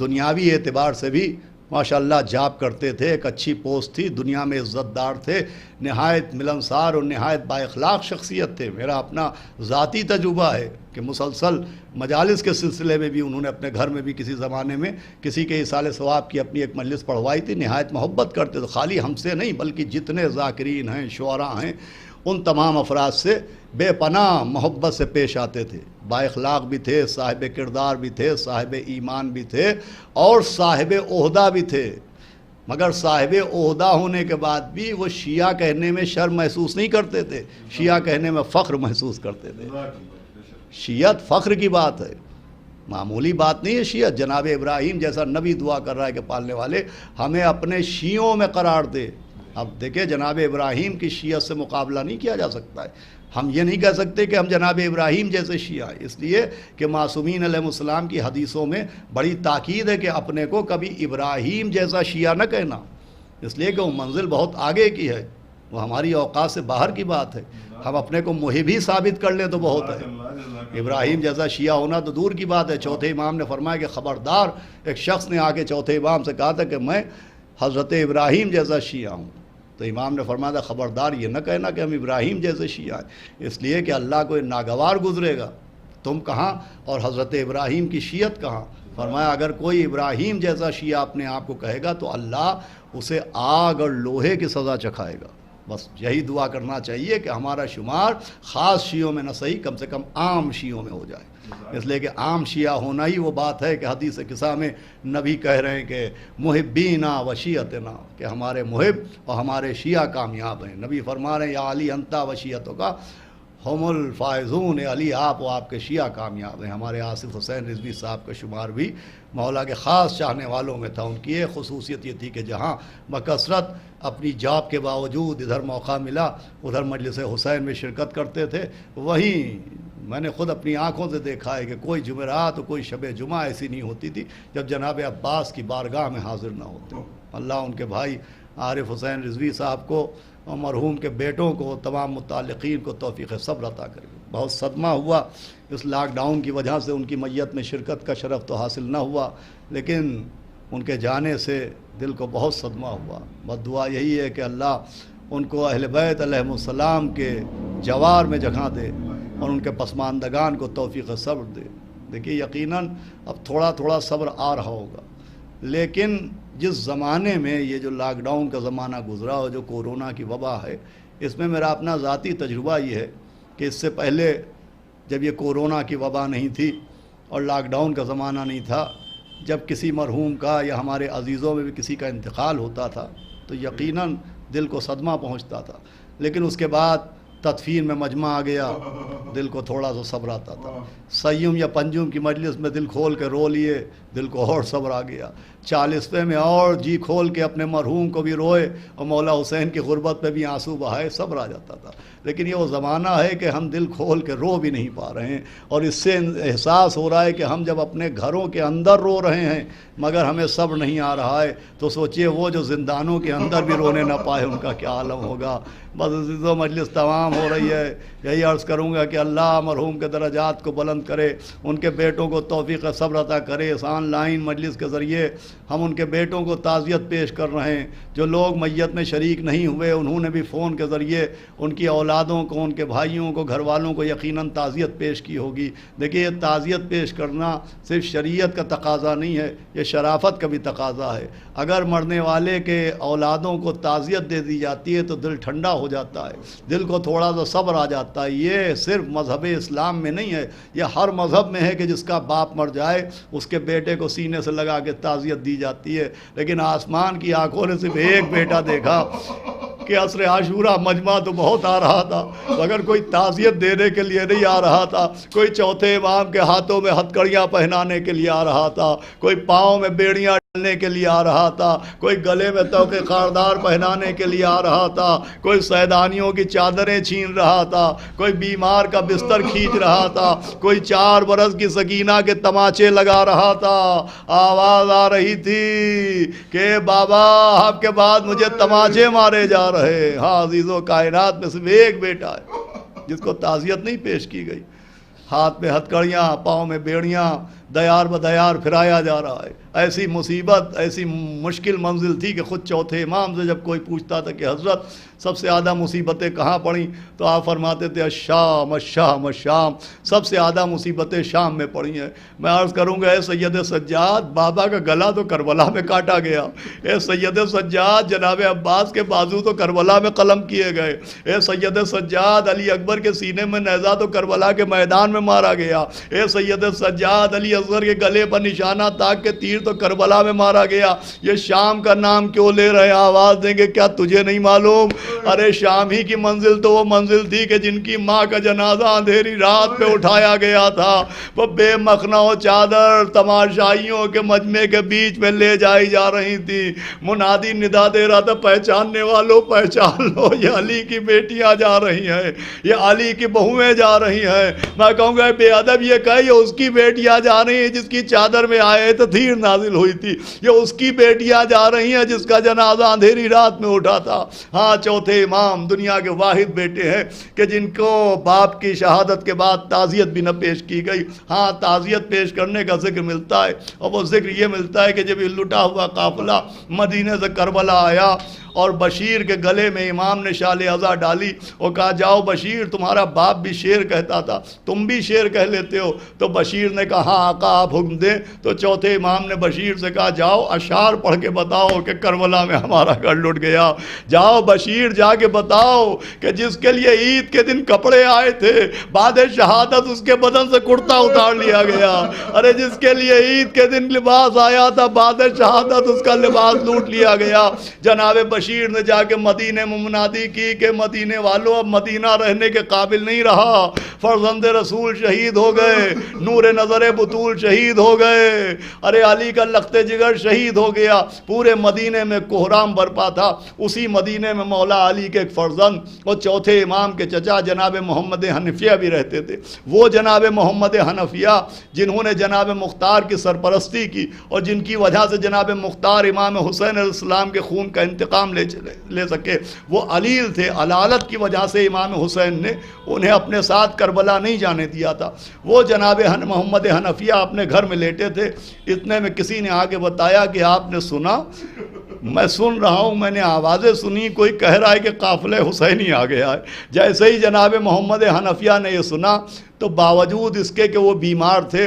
دنیاوی اعتبار سے بھی ماشاءاللہ جاب کرتے تھے، ایک اچھی پوسٹ تھی، دنیا میں عزت دار تھے، نہایت ملنسار اور نہایت با اخلاق شخصیت تھے. میرا اپنا ذاتی تجربہ ہے کہ مسلسل مجالس کے سلسلے میں بھی انہوں نے اپنے گھر میں بھی کسی زمانے میں کسی کے ایصال ثواب کی اپنی ایک مجلس پڑھوائی تھی. نہایت محبت کرتے تھے، خالی ہم سے نہیں بلکہ جتنے ذاکرین ہیں، شعراء ہیں، ان تمام افراد سے بے پناہ محبت سے پیش آتے تھے. با اخلاق بھی تھے، صاحب کردار بھی تھے، صاحب ایمان بھی تھے اور صاحب عہدہ بھی تھے. مگر صاحب عہدہ ہونے کے بعد بھی وہ شیعہ کہنے میں شرم محسوس نہیں کرتے تھے، شیعہ کہنے میں فخر محسوس کرتے تھے. شیعت فخر کی بات ہے، معمولی بات نہیں ہے شیعت. جناب ابراہیم جیسا نبی دعا کر رہا ہے کہ پالنے والے ہمیں اپنے شیعوں میں قرار دے. اب دیکھیں جناب ابراہیم کی شیعت سے مقابلہ نہیں کیا جا سکتا ہے. ہم یہ نہیں کہہ سکتے کہ ہم جناب ابراہیم جیسے شیعہ ہیں، اس لیے کہ معصومین علیہ السلام کی حدیثوں میں بڑی تاکید ہے کہ اپنے کو کبھی ابراہیم جیسا شیعہ نہ کہنا، اس لیے کہ وہ منزل بہت آگے کی ہے، وہ ہماری اوقات سے باہر کی بات ہے. ہم اپنے کو محب ہی ثابت کر لیں تو بہت ہے. ابراہیم جیسا شیعہ ہونا تو دور کی بات ہے. چوتھے امام نے فرمایا کہ خبردار، ایک شخص نے آ کے چوتھے امام سے کہا تھا کہ میں حضرت ابراہیم جیسا شیعہ ہوں، تو امام نے فرمایا تھا خبردار یہ نہ کہنا کہ ہم ابراہیم جیسے شیعہ ہیں، اس لیے کہ اللہ کو ناگوار گزرے گا تم کہاں اور حضرت ابراہیم کی شیعت کہاں. فرمایا اگر کوئی ابراہیم جیسا شیعہ اپنے آپ کو کہے گا تو اللہ اسے آگ اور لوہے کی سزا چکھائے گا. بس یہی دعا کرنا چاہیے کہ ہمارا شمار خاص شیعوں میں نہ صحیح کم سے کم عام شیعوں میں ہو جائے، اس لیے کہ عام شیعہ ہونا ہی وہ بات ہے کہ حدیث قصہ میں نبی کہہ رہے ہیں کہ محبینا و شیعتنا، کہ ہمارے محب اور ہمارے شیعہ کامیاب ہیں. نبی فرما رہے ہیں یا علی انتا و شیعتوں کا ہم الفائزون، علی آپ و آپ کے شیعہ کامیاب ہیں. ہمارے آصف حسین رضوی صاحب کا شمار بھی مولا کے خاص چاہنے والوں میں تھا. ان کی ایک خصوصیت یہ تھی کہ جہاں بکثرت اپنی جاب کے باوجود ادھر موقع ملا ادھر مجلس حسین میں شرکت کرتے تھے. وہیں میں نے خود اپنی آنکھوں سے دیکھا ہے کہ کوئی جمعرات اور کوئی شب جمعہ ایسی نہیں ہوتی تھی جب جناب عباس کی بارگاہ میں حاضر نہ ہوتے. اللہ ان کے بھائی عارف حسین رضوی صاحب کو اور مرحوم کے بیٹوں کو، تمام متعلقین کو توفیق صبر عطا کرے. بہت صدمہ ہوا اس لاک ڈاؤن کی وجہ سے، ان کی میت میں شرکت کا شرف تو حاصل نہ ہوا، لیکن ان کے جانے سے دل کو بہت صدمہ ہوا. بس دعا یہی ہے کہ اللہ ان کو اہل بیت علیہ السلام کے جوار میں جگہ دے اور ان کے پسماندگان کو توفیق صبر دے. دیکھیے یقیناً اب تھوڑا تھوڑا صبر آ رہا ہوگا، لیکن جس زمانے میں یہ جو لاک ڈاؤن کا زمانہ گزرا اور جو کورونا کی وبا ہے، اس میں میرا اپنا ذاتی تجربہ یہ ہے کہ اس سے پہلے جب یہ کورونا کی وبا نہیں تھی اور لاک ڈاؤن کا زمانہ نہیں تھا، جب کسی مرحوم کا یا ہمارے عزیزوں میں بھی کسی کا انتقال ہوتا تھا تو یقیناً دل کو صدمہ پہنچتا تھا، لیکن اس کے بعد تدفین میں مجمع آ گیا، دل کو تھوڑا سا صبر آتا تھا، سیوم یا پنجم کی مجلس میں دل کھول کے رو لیے، دل کو اور صبر آ گیا، 40ویں میں اور جی کھول کے اپنے مرحوم کو بھی روئے اور مولا حسین کی غربت پہ بھی آنسو بہائے، صبر آ جاتا تھا۔ لیکن یہ وہ زمانہ ہے کہ ہم دل کھول کے رو بھی نہیں پا رہے ہیں، اور اس سے احساس ہو رہا ہے کہ ہم جب اپنے گھروں کے اندر رو رہے ہیں مگر ہمیں صبر نہیں آ رہا ہے، تو سوچئے وہ جو زندانوں کے اندر بھی رونے نہ پائے ان کا کیا عالم ہوگا۔ بس عزیز و مجلس تمام ہو رہی ہے، یہی عرض کروں گا کہ اللہ مرحوم کے درجات کو بلند کرے، ان کے بیٹوں کو توفیق صبر عطا کرے۔ اس آن لائن مجلس کے ذریعے ہم ان کے بیٹوں کو تعزیت پیش کر رہے ہیں، جو لوگ میت میں شریک نہیں ہوئے انہوں نے بھی فون کے ذریعے ان کی اولادوں کو، ان کے بھائیوں کو، گھر والوں کو یقیناً تعزیت پیش کی ہوگی۔ دیکھیے یہ تعزیت پیش کرنا صرف شریعت کا تقاضا نہیں ہے، یہ شرافت کا بھی تقاضا ہے۔ اگر مرنے والے کے اولادوں کو تعزیت دے دی جاتی ہے تو دل ٹھنڈا ہو جاتا ہے، دل کو تھوڑا سا صبر آ جاتا ہے۔ یہ صرف مذہب اسلام میں نہیں ہے، یہ ہر مذہب میں ہے کہ جس کا باپ مر جائے اس کے بیٹے کو سینے سے لگا کے تعزیت دی جاتی ہے۔ لیکن آسمان کی آنکھوں نے صرف ایک بیٹا دیکھا کہ عصر عاشورہ مجمع تو بہت آ رہا تھا مگر کوئی تعزیت دینے کے لیے نہیں آ رہا تھا، کوئی چوتھے امام کے ہاتھوں میں ہتھکڑیاں پہنانے کے لیے آ رہا تھا، کوئی پاؤں میں بیڑیاں ڈالنے کے لیے آ رہا تھا، کوئی گلے میں توقے خاردار پہنانے کے لیے آ رہا تھا، کوئی سیدانیوں کی چادریں چھین رہا تھا، کوئی بیمار کا بستر کھینچ رہا تھا، کوئی 4 برس کی سکینہ کے تماچے لگا رہا تھا۔ آواز آ رہی تھی کہ بابا آپ کے بعد مجھے تماچے مارے جا رہے۔ ہاں عزیزو، کائنات میں صرف ایک بیٹا ہے جس کو تعزیت نہیں پیش کی گئی، ہاتھ میں ہتھکڑیاں، پاؤں میں بیڑیاں، دیار بدیار پھرایا جا رہا ہے۔ ایسی مصیبت، ایسی مشکل منزل تھی کہ خود چوتھے امام سے جب کوئی پوچھتا تھا کہ حضرت سب سے زیادہ مصیبتیں کہاں پڑیں تو آپ فرماتے تھے الشام الشام الشام، سب سے زیادہ مصیبتیں شام میں پڑی ہیں۔ میں عرض کروں گا اے سید سجاد، بابا کا گلا تو کربلا میں کاٹا گیا، اے سید سجاد جناب عباس کے بازو تو کربلا میں قلم کیے گئے، اے سید سجاد علی اکبر کے سینے میں نیزہ تو کربلا کے میدان میں مارا گیا، اے سید سجاد علی اصغر کے گلے پر نشانہ تاک کے تیر تو کربلا میں مارا گیا۔ یہ شام کا نام کیوں لے رہے ہیں؟ آواز دیں گے کیا تجھے نہیں معلوم؟ ارے شام ہی کی منزل تو وہ منزل تھی کہ جن کی ماں کا جنازہ اندھیری رات پہ اٹھایا گیا تھا، وہ بے مخنہ و چادر تماشائیوں کے مجمع کے بیچ میں لے جائی جا رہی تھی۔ منادی ندا دے رہا تھا پہچاننے والوں پہچان لو، یہ علی کی بیٹیاں جا رہی ہیں، یہ علی کی بہویں جا رہی ہیں۔ میں کہوں گا بے ادب یہ کہے یہ اس کی بیٹیاں جا رہی ہیں جس کی چادر میں آیت تطہیر نازل ہوئی تھی، یہ اس کی بیٹیاں جا رہی ہیں جس کا جنازہ اندھیری رات میں اٹھا تھا۔ ہاں چوتھے امام دنیا کے واحد بیٹے ہیں کہ جن کو باپ کی شہادت کے بعد تعزیت بھی نہ پیش کی گئی۔ ہاں تعزیت پیش کرنے کا ذکر ملتا ہے، اور وہ ذکر یہ ملتا ہے کہ جب یہ لٹا ہوا قافلہ مدینے سے کربلا آیا اور بشیر کے گلے میں امام نے شال عزا ڈالی اور کہا جاؤ بشیر، تمہارا باپ بھی شیر کہتا تھا، تم بھی شیر کہہ لیتے ہو۔ تو بشیر نے کہا ہاں آقا آپ حکم دیں۔ تو چوتھے امام نے بشیر سے کہا جاؤ اشعار پڑھ کے بتاؤ کہ کربلا میں ہمارا گھر لٹ گیا۔ جاؤ بشیر جا کے بتاؤ کہ جس کے لیے عید کے دن کپڑے آئے تھے بعد شہادت اس کے بدن سے کرتا اتار لیا گیا۔ ارے جس کے لیے عید کے دن لباس آیا تھا بعد شہادت اس کا لباس لوٹ لیا گیا۔ جناب بشیر نے جا کے مدینے میں منادی کی کہ مدینے والوں اب مدینہ رہنے کے قابل نہیں رہا، فرزند رسول شہید ہو گئے، نور نظر بطول شہید ہو گئے، ارے علی کا لخت جگر شہید ہو گیا۔ پورے مدینے میں کوہرام برپا تھا۔ اسی مدینے میں مولا علی کے ایک فرزند اور چوتھے امام کے چچا جناب محمد حنفیہ بھی رہتے تھے۔ وہ جناب محمد حنفیہ جنہوں نے جناب مختار کی سرپرستی کی اور جن کی وجہ سے جناب مختار امام حسین علیہ السلام کے خون کا انتقام لے سکے، وہ علیل تھے۔ علالت کی وجہ سے امام حسین نے انہیں اپنے ساتھ کربلا نہیں جانے دیا تھا۔ وہ جناب محمد حنفیہ اپنے گھر میں لیٹے تھے، اتنے میں کسی نے آگے بتایا کہ آپ نے سنا؟ میں سن رہا ہوں، میں نے آوازیں سنی، کوئی کہہ رہا ہے کہ قافلہ حسینی آ گیا ہے۔ جیسے ہی جناب محمد حنفیہ نے یہ سنا تو باوجود اس کے کہ وہ بیمار تھے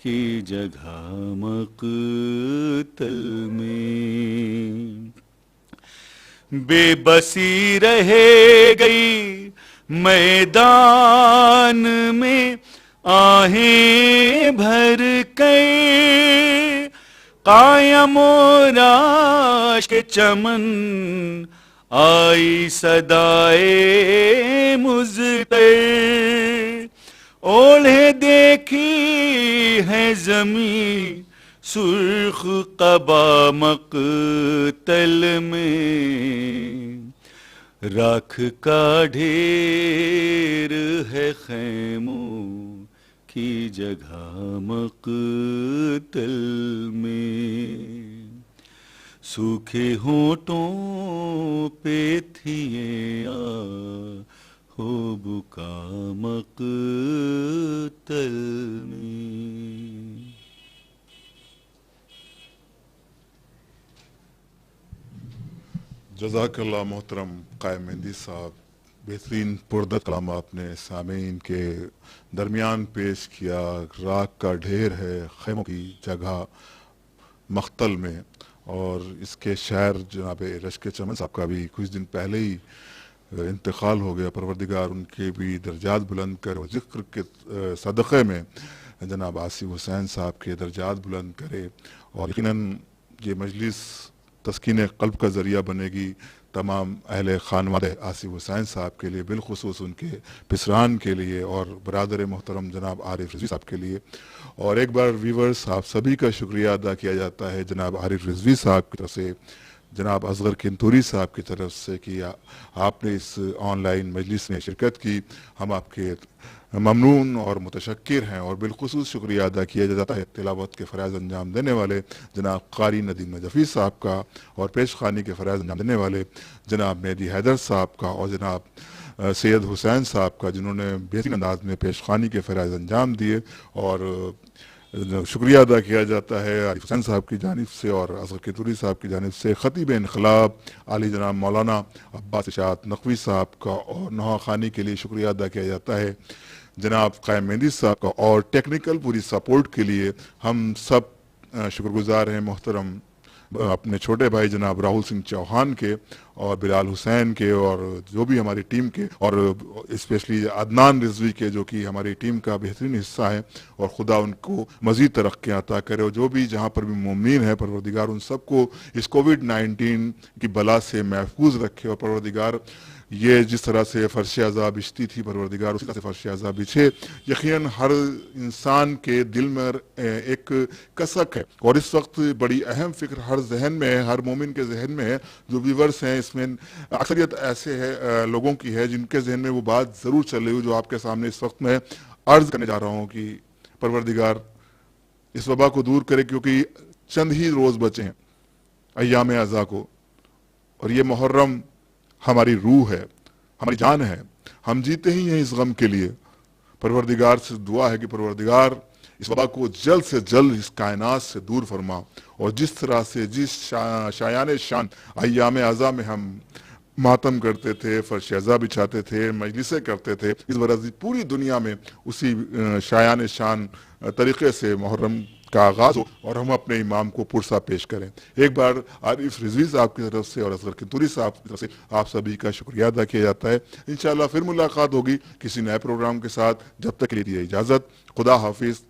کی جگہ مقتل میں، بے بسی رہے گئی میدان میں آہیں بھر کے، قائم و راش کے چمن آئی صدائے مضطر، اوڑھے دیکھی ہے زمین سرخ قبا مقتل میں، راکھ کا ڈھیر ہے خیموں کی جگہ مقتل میں، سوکھے ہونٹوں پہ تھی ہو بکا مقتل میں۔ جزاک اللہ محترم قائم مہندی صاحب، بہترین پردت کلام آپ نے سامعین کے درمیان پیش کیا۔ راکھ کا ڈھیر ہے خیموں کی جگہ مقتل میں، اور اس کے شاعر جناب رشک چمن صاحب کا بھی کچھ دن پہلے ہی انتقال ہو گیا۔ پروردگار ان کے بھی درجات بلند کرے، اور ذکر کے صدقے میں جناب آصف حسین صاحب کے درجات بلند کرے، اور یقیناً یہ مجلس تسکین قلب کا ذریعہ بنے گی تمام اہل خانوادہ آصف حسین صاحب کے لیے، بالخصوص ان کے پسران کے لیے، اور برادر محترم جناب عارف رضوی صاحب کے لیے۔ اور ایک بار ویورز آپ سبھی کا شکریہ ادا کیا جاتا ہے جناب عارف رضوی صاحب کی طرف سے، جناب اصغر کنتوری صاحب کی طرف سے، کہ آپ نے اس آن لائن مجلس میں شرکت کی۔ ہم آپ کے ممنون اور متشکر ہیں، اور بالخصوص شکریہ ادا کیا جاتا ہے تلاوت کے فرائض انجام دینے والے جناب قاری ندیم نجفی صاحب کا، اور پیش خوانی کے فرائض انجام دینے والے جناب مہدی حیدر صاحب کا، اور جناب سید حسین صاحب کا، جنہوں نے بہترین انداز میں پیش خوانی کے فرائض انجام دیے۔ اور شکریہ ادا کیا جاتا ہے عارف حسین صاحب کی جانب سے اور اصغر کنتوری صاحب کی جانب سے خطیب انقلاب عالی جناب مولانا عباس اشاعت نقوی صاحب کا، اور نوحہ خوانی کے لیے شکریہ ادا کیا جاتا ہے جناب قائم مہندی صاحب کا، اور ٹیکنیکل پوری سپورٹ کے لیے ہم سب شکر گزار ہیں محترم اپنے چھوٹے بھائی جناب راہل سنگھ چوہان کے، اور بلال حسین کے، اور جو بھی ہماری ٹیم کے، اور اسپیشلی عدنان رضوی کے، جو کہ ہماری ٹیم کا بہترین حصہ ہے، اور خدا ان کو مزید ترقیاں عطا کرے، اور جو بھی جہاں پر بھی مومنین ہیں پروردگار ان سب کو اس کووڈ-19 کی بلا سے محفوظ رکھے، اور پروردگار یہ جس طرح سے فرش عذاب بچھتی تھی پروردگار اسی طرح سے فرش عذاب بچھے۔ یقیناً ہر انسان کے دل میں ایک کسک ہے، اور اس وقت بڑی اہم فکر ہر ذہن میں ہے، ہر مومن کے ذہن میں ہے۔ جو ویورز ہیں اس میں اکثریت ایسے ہے لوگوں کی ہے جن کے ذہن میں وہ بات ضرور چل رہی ہو جو آپ کے سامنے اس وقت میں عرض کرنے جا رہا ہوں، کہ پروردگار اس وبا کو دور کرے، کیونکہ چند ہی روز بچے ہیں ایام عزا کو، اور یہ محرم ہماری روح ہے، ہماری جان ہے، ہم جیتے ہی ہیں اس غم کے لیے۔ پروردگار سے دعا ہے کہ پروردگار اس وبا کو جلد سے جلد اس کائنات سے دور فرما، اور جس طرح سے جس شایان شان ایام عزا میں ہم ماتم کرتے تھے، فرش عزا بچھاتے تھے، مجلسیں کرتے تھے، اس برازی پوری دنیا میں اسی شایان شان طریقے سے محرم کا آغاز ہو، اور ہم اپنے امام کو پرسا پیش کریں۔ ایک بار عارف رضوی صاحب کی طرف سے اور اصغر کنتوری صاحب کی طرف سے آپ سبھی کا شکریہ ادا کیا جاتا ہے۔ انشاءاللہ پھر ملاقات ہوگی کسی نئے پروگرام کے ساتھ، جب تک کے لیے اجازت، خدا حافظ۔